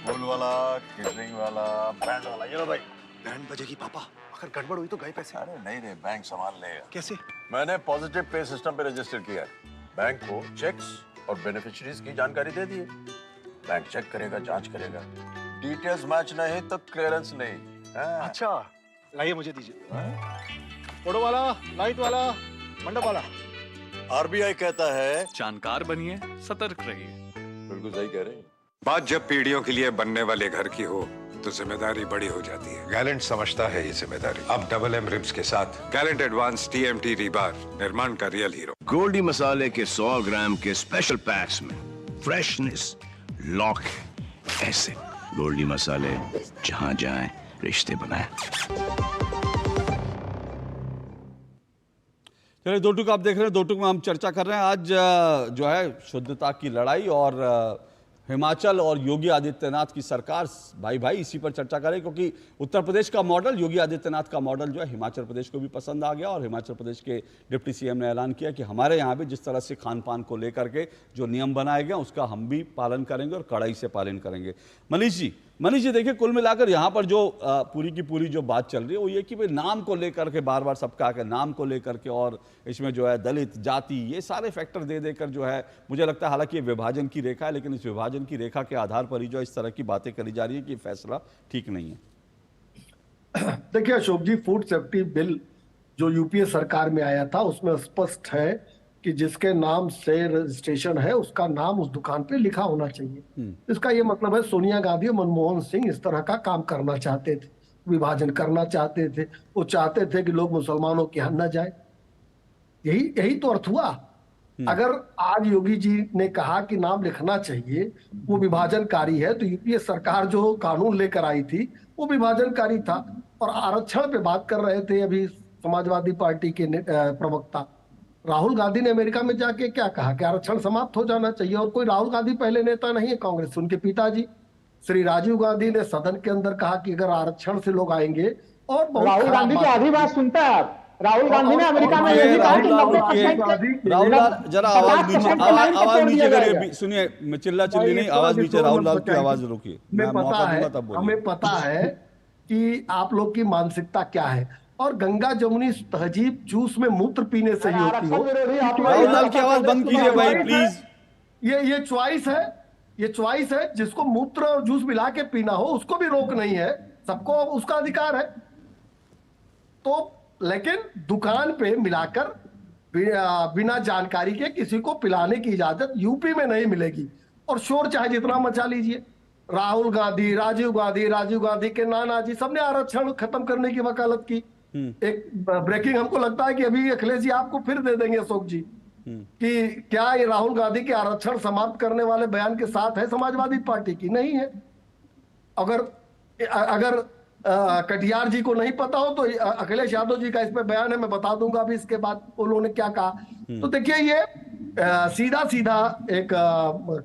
फूल वाला, केटरिंग वाला, बैंड वाला, ये लो भाई। बैंड बजेगी पापा, अगर गड़बड़ हुई तो गए पैसे। अरे नहीं रे, बैंक संभाल लेगा। कैसे? मैंने पॉजिटिव पे सिस्टम पे रजिस्टर किया है। बैंक को चेक्स और बेनिफिशियरीज की जानकारी दे दी है। बैंक चेक करेगा, जांच करेगा, डिटेल्स मैच नहीं तो क्लियरेंस नहीं। अच्छा, लाइए मुझे दीजिए। फोटो वाला, लाइट वाला, मंडप वाला। आरबीआई कहता है जानकार बनिए, सतर्क रहिए। बिल्कुल सही कह रहे हैं। बात जब पीढ़ियों के लिए बनने वाले घर की हो तो जिम्मेदारी बड़ी हो जाती है। गैलेंट समझता है ये जिम्मेदारी। अब डबल एम रिब्स के साथ गैलेंट एडवांस TMT रीबार, निर्माण का रियल हीरो। गोल्डी मसाले के 100 ग्राम के स्पेशल पैक्स में फ्रेशनेस लॉक है। ऐसे गोल्डी मसाले जहां जाएं रिश्ते बनाएं। चलिए, दो टूक आप देख रहे हैं, दो टूक में हम चर्चा कर रहे हैं आज जो है शुद्धता की लड़ाई और हिमाचल और योगी आदित्यनाथ की सरकार, भाई भाई इसी पर चर्चा करें, क्योंकि उत्तर प्रदेश का मॉडल, योगी आदित्यनाथ का मॉडल जो है हिमाचल प्रदेश को भी पसंद आ गया और हिमाचल प्रदेश के डिप्टी सीएम ने ऐलान किया कि हमारे यहाँ भी जिस तरह से खान पान को लेकर के जो नियम बनाए गए उसका हम भी पालन करेंगे और कड़ाई से पालन करेंगे। मनीष जी देखिए, कुल मिलाकर यहाँ पर जो पूरी की पूरी जो बात चल रही है वो ये कि भाई नाम को लेकर के बार बार सबका के नाम को लेकर के, और इसमें जो है दलित जाति ये सारे फैक्टर दे देकर जो है, मुझे लगता है हालांकि ये विभाजन की रेखा है, लेकिन इस विभाजन की रेखा के आधार पर ही जो इस तरह की बातें करी जा रही है कि फैसला ठीक नहीं है। देखिए अशोक जी, फूड सेफ्टी बिल जो यूपीए सरकार में आया था उसमें स्पष्ट है कि जिसके नाम से रजिस्ट्रेशन है उसका नाम उस दुकान पे लिखा होना चाहिए। इसका ये मतलब है सोनिया गांधी और मनमोहन सिंह इस तरह का काम करना चाहते थे, विभाजन करना चाहते थे। वो चाहते थे कि लोग मुसलमानों के यहाँ न जाए, यही तो अर्थ हुआ। अगर आज योगी जी ने कहा कि नाम लिखना चाहिए, वो विभाजनकारी है, तो यूपीए सरकार जो कानून लेकर आई थी वो विभाजनकारी था। और आरक्षण पे बात कर रहे थे अभी समाजवादी पार्टी के प्रवक्ता राहुल गांधी ने अमेरिका में जाके क्या कहा कि आरक्षण समाप्त हो जाना चाहिए। और कोई राहुल गांधी पहले नेता नहीं है कांग्रेस, उनके पिताजी श्री राजीव गांधी ने सदन के अंदर कहा कि अगर आरक्षण से लोग आएंगे, और राहुल गांधी की आधी बात सुनता है आप। राहुल गांधी ने अमेरिका में ये भी कहा कि 90% राहुल जरा आवाज नीचे करिए, सुनिए, मैं चिल्ला चिल्ली नहीं, आवाज नीचे, राहुल लाल की आवाज रोकिए। हमें पता है कि आप लोग की मानसिकता क्या है, और गंगा जमुनी तहजीब जूस में मूत्र पीने से ही होती हो। राहुल लाल की आवाज बंद कीजिए भाई प्लीज। ये चॉइस है, जिसको मूत्र और जूस मिला के पीना हो उसको भी रोक नहीं है, सबको उसका अधिकार है। तो लेकिन दुकान पे मिलाकर बिना जानकारी के किसी को पिलाने की इजाजत यूपी में नहीं मिलेगी। और शोर चाहे जितना मचा लीजिए, राहुल गांधी, राजीव गांधी के नाना जी सबने आरक्षण खत्म करने की वकालत की। एक ब्रेकिंग हमको लगता है कि अभी अखिलेश जी आपको फिर दे देंगे अशोक जी, कि क्या ये राहुल गांधी के आरक्षण समाप्त करने वाले बयान के साथ है समाजवादी पार्टी की? नहीं है। अगर कटियार जी को नहीं पता हो तो अखिलेश यादव जी का इसमें बयान है, मैं बता दूंगा अभी इसके बाद उन्होंने क्या कहा। तो देखिए ये सीधा एक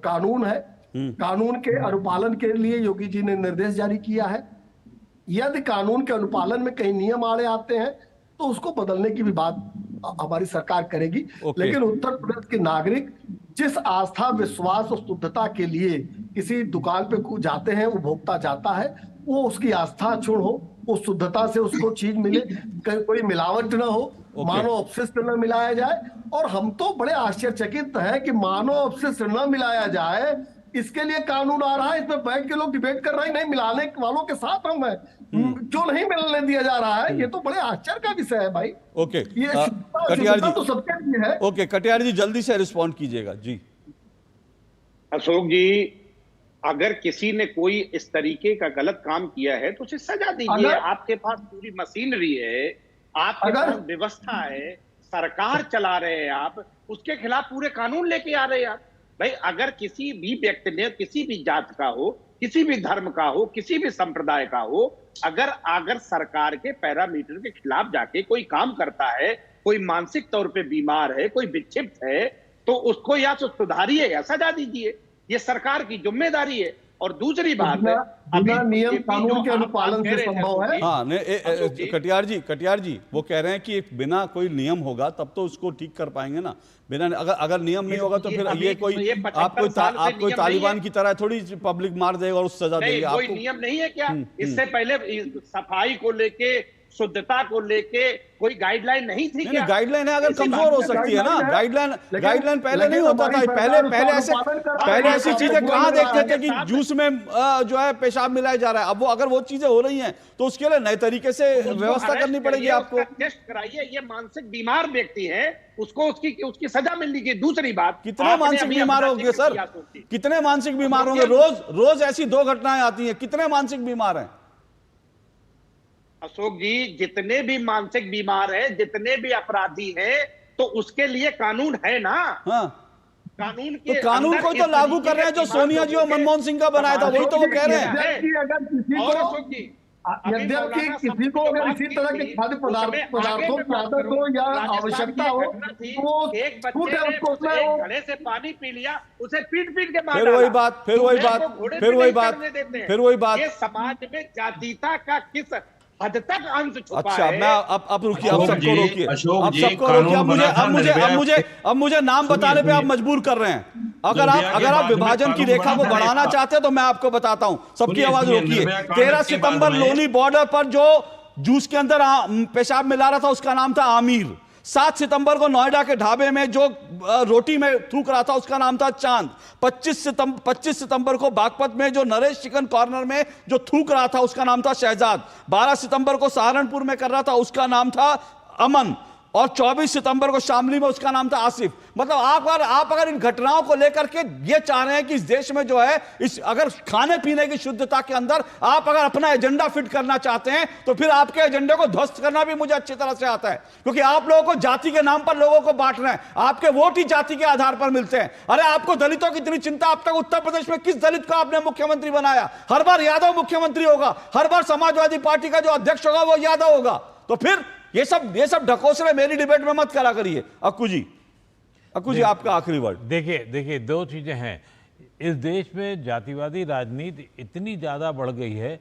कानून है, कानून के अनुपालन के लिए योगी जी ने निर्देश जारी किया है। यदि कानून के अनुपालन में कहीं नियम आड़े आते हैं तो उसको बदलने की भी बात हमारी सरकार करेगी। लेकिन उत्तर प्रदेश के नागरिक जिस आस्था, विश्वास और शुद्धता के लिए किसी दुकान पे जाते हैं, उपभोक्ता जाता है, वो उसकी आस्था अक्षुण्ण हो, वो शुद्धता से उसको चीज मिले, कोई मिलावट ना हो, मानव अपशिष्ट न मिलाया जाए। और हम तो बड़े आश्चर्यचकित हैं कि मानव अपशिष्ट न मिलाया जाए, इसके लिए कानून आ रहा है, इसमें बैठ के लोग डिबेट कर रहे हैं, नहीं मिलाने वालों के साथ हम हैं, क्यों नहीं मिलने दिया जा रहा है? ये तो बड़े आश्चर्य का विषय है भाई। ओके, ये कटियार जी तो सबके लिए है। ओके, कटियार जी जल्दी से रिस्पॉन्ड कीजिएगा जी। अशोक जी, अगर किसी ने कोई इस तरीके का गलत काम किया है तो उसे सजा दीजिए। आपके पास पूरी मशीनरी है, आपके पास व्यवस्था है, सरकार चला रहे हैं आप, उसके खिलाफ पूरे कानून लेके आ रहे हैं आप। भाई अगर किसी भी व्यक्ति ने किसी भी जात का हो, किसी भी धर्म का हो, किसी भी संप्रदाय का हो, अगर सरकार के पैरामीटर के खिलाफ जाके कोई काम करता है, कोई मानसिक तौर पे बीमार है, कोई विक्षिप्त है, तो उसको या तो सुधारिए या सजा दीजिए। ये सरकार की जिम्मेदारी है। और दूसरी बात है, बिना नियम कानून के अनुपालन से संभव है। हाँ, कटियार जी वो कह रहे हैं कि बिना कोई नियम होगा तब तो उसको ठीक कर पाएंगे ना। बिना अगर नियम नहीं होगा तो फिर ये कोई आप कोई तालिबान की तरह थोड़ी पब्लिक मार देगा और उस सजा देंगे आपको। कोई नियम नहीं है क्या? इससे पहले सफाई को लेके, शुद्धता को लेके कोई गाइडलाइन नहीं थी क्या? गाइडलाइन है, अगर कमजोर हो सकती है ना। गाइडलाइन पहले नहीं होता था। पहले ऐसी चीजें कहाँ देखते थे कि जूस में जो है पेशाब मिलाया जा रहा है। अब अगर वो चीजें हो रही हैं तो उसके लिए नए तरीके से व्यवस्था करनी पड़ेगी आपको। टेस्ट कराइए, ये मानसिक बीमार व्यक्ति है, उसको उसकी सजा मिलनी चाहिए। दूसरी बात, कितने मानसिक बीमार होंगे सर? कितने मानसिक बीमार होंगे? रोज ऐसी 2 घटनाएं आती हैं। कितने मानसिक बीमार हैं? अशोक जी, जितने भी मानसिक बीमार हैं, जितने भी अपराधी हैं, तो उसके लिए कानून है ना। हाँ। कानून के तो कानून को तो लागू कर रहे हैं जो सोनिया जी और मनमोहन सिंह का बनाया था, वही तो वो कह रहे हैं। यद्यपि किसी को अगर इसी तरह के खाद्य पदार्थों की आदत हो या आवश्यकता हो तो एक बच्चे ने उसे घड़े से पानी पी लिया, उसे पीट पीट के मार फिर वही बात, फिर वही बात, फिर वही बात, फिर वही बात। ये समाज में जातीयता का किस हद तक अंश छुपा अच्छा, है। मैं अब रुकिए, अब सबको रोकिए, अब सबको रोकिए। अब मुझे नाम बताने पे आप मजबूर कर रहे हैं। अगर आप विभाजन की रेखा को बढ़ाना चाहते हैं तो मैं आपको बताता हूं। सबकी आवाज रोकिए। 13 सितंबर लोनी बॉर्डर पर जो जूस के अंदर पेशाब मिला रहा था उसका नाम था आमिर। 7 सितंबर को नोएडा के ढाबे में जो रोटी में थूक रहा था उसका नाम था चांद। 25 सितंबर को बागपत में जो नरेश चिकन कॉर्नर में जो थूक रहा था उसका नाम था शहजाद। 12 सितंबर को सहारनपुर में कर रहा था उसका नाम था अमन। और 24 सितंबर को शामली में उसका नाम था आसिफ। मतलब आप अगर इन घटनाओं को लेकर के ये चाह रहे हैं कि इस देश में जो है अगर खाने पीने की शुद्धता के अंदर आप अगर अपना एजेंडा फिट करना चाहते हैं तो फिर आपके एजेंडे को ध्वस्त करना भी मुझे अच्छी तरह से आता है, क्योंकि आप लोगों को जाति के नाम पर लोगों को बांटना है। आपके वोट ही जाति के आधार पर मिलते हैं। अरे आपको दलितों की इतनी चिंता, अब तक उत्तर प्रदेश में किस दलित को आपने मुख्यमंत्री बनाया? हर बार यादव मुख्यमंत्री होगा, हर बार समाजवादी पार्टी का जो अध्यक्ष होगा वो यादव होगा। तो फिर ये सब ढकोसले मेरी डिबेट में मत करा करिए। अक्कू जी आपका आखिरी वर्ड। देखिए 2 चीजें हैं। इस देश में जातिवादी राजनीति इतनी ज्यादा बढ़ गई है,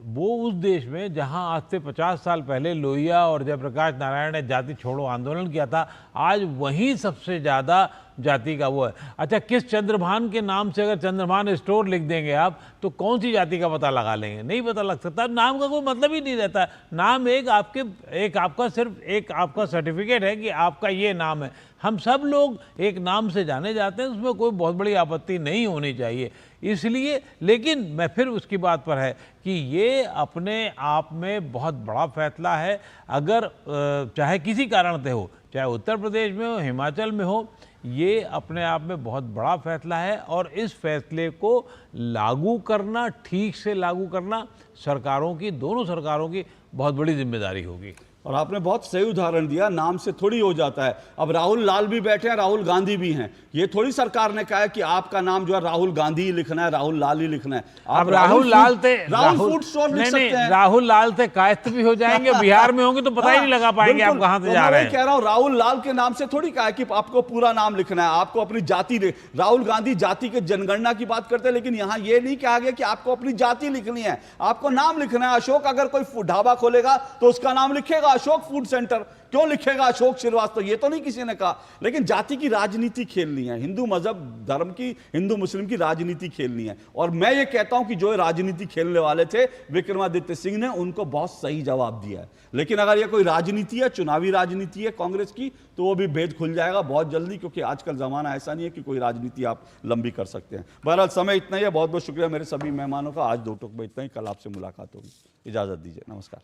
वो उस देश में जहां आज से 50 साल पहले लोहिया और जयप्रकाश नारायण ने जाति छोड़ो आंदोलन किया था, आज वहीं सबसे ज्यादा जाति का वो है। अच्छा, किस चंद्रभान के नाम से अगर चंद्रभान स्टोर लिख देंगे आप तो कौन सी जाति का पता लगा लेंगे? नहीं पता लग सकता। नाम का कोई मतलब ही नहीं रहता। नाम आपका सर्टिफिकेट है कि आपका ये नाम है। हम सब लोग एक नाम से जाने जाते हैं, उसमें कोई बहुत बड़ी आपत्ति नहीं होनी चाहिए। इसलिए, लेकिन मैं फिर उसकी बात पर है कि ये अपने आप में बहुत बड़ा फैसला है। अगर चाहे किसी कारण से हो, चाहे उत्तर प्रदेश में हो, हिमाचल में हो, ये अपने आप में बहुत बड़ा फैसला है और इस फैसले को लागू करना, ठीक से लागू करना दोनों सरकारों की बहुत बड़ी जिम्मेदारी होगी। और आपने बहुत सही उदाहरण दिया, नाम से थोड़ी हो जाता है। अब राहुल लाल भी बैठे हैं, राहुल गांधी भी हैं। ये थोड़ी सरकार ने कहा है कि आपका नाम जो है राहुल गांधी ही लिखना है, राहुल लाल ही लिखना है। आप राहुल लाल फूड स्टोर लिख सकते हैं। राहुल लाल से कायस्थ भी हो जाएंगे, बिहार में होंगे तो पता ही नहीं लगा पाएंगे आप कहां से जा रहे हैं। कह रहा हूं, राहुल लाल के नाम से थोड़ी कहा है कि आपको पूरा नाम लिखना है, आपको अपनी जाति। राहुल गांधी जाति के जनगणना की बात करते हैं, लेकिन यहां यह नहीं कहा गया कि आपको अपनी जाति लिखनी है, आपको नाम लिखना है। अशोक अगर कोई ढाबा खोलेगा तो उसका नाम लिखेगा अशोक फूड सेंटर, क्यों लिखेगा अशोक श्रीवास्तव? ये तो नहीं किसी ने कहा। लेकिन जाति की राजनीति खेलनी है, हिंदू मजहब धर्म की, हिंदू मुस्लिम की राजनीति खेलनी है। और मैं ये कहता हूं कि जो राजनीति खेलने वाले थे विक्रमादित्य सिंह ने उनको बहुत सही जवाब दिया है। लेकिन अगर ये कोई राजनीति है, चुनावी राजनीति है कांग्रेस की, तो वो भी भेद खुल जाएगा बहुत जल्दी, क्योंकि आजकल जमाना ऐसा नहीं है कि कोई राजनीति आप लंबी कर सकते हैं। बहरहाल समय इतना ही है। बहुत बहुत शुक्रिया मेरे सभी मेहमानों का। आज 2 टूक में इतना ही। कल आपसे मुलाकात होगी। इजाजत दीजिए। नमस्कार।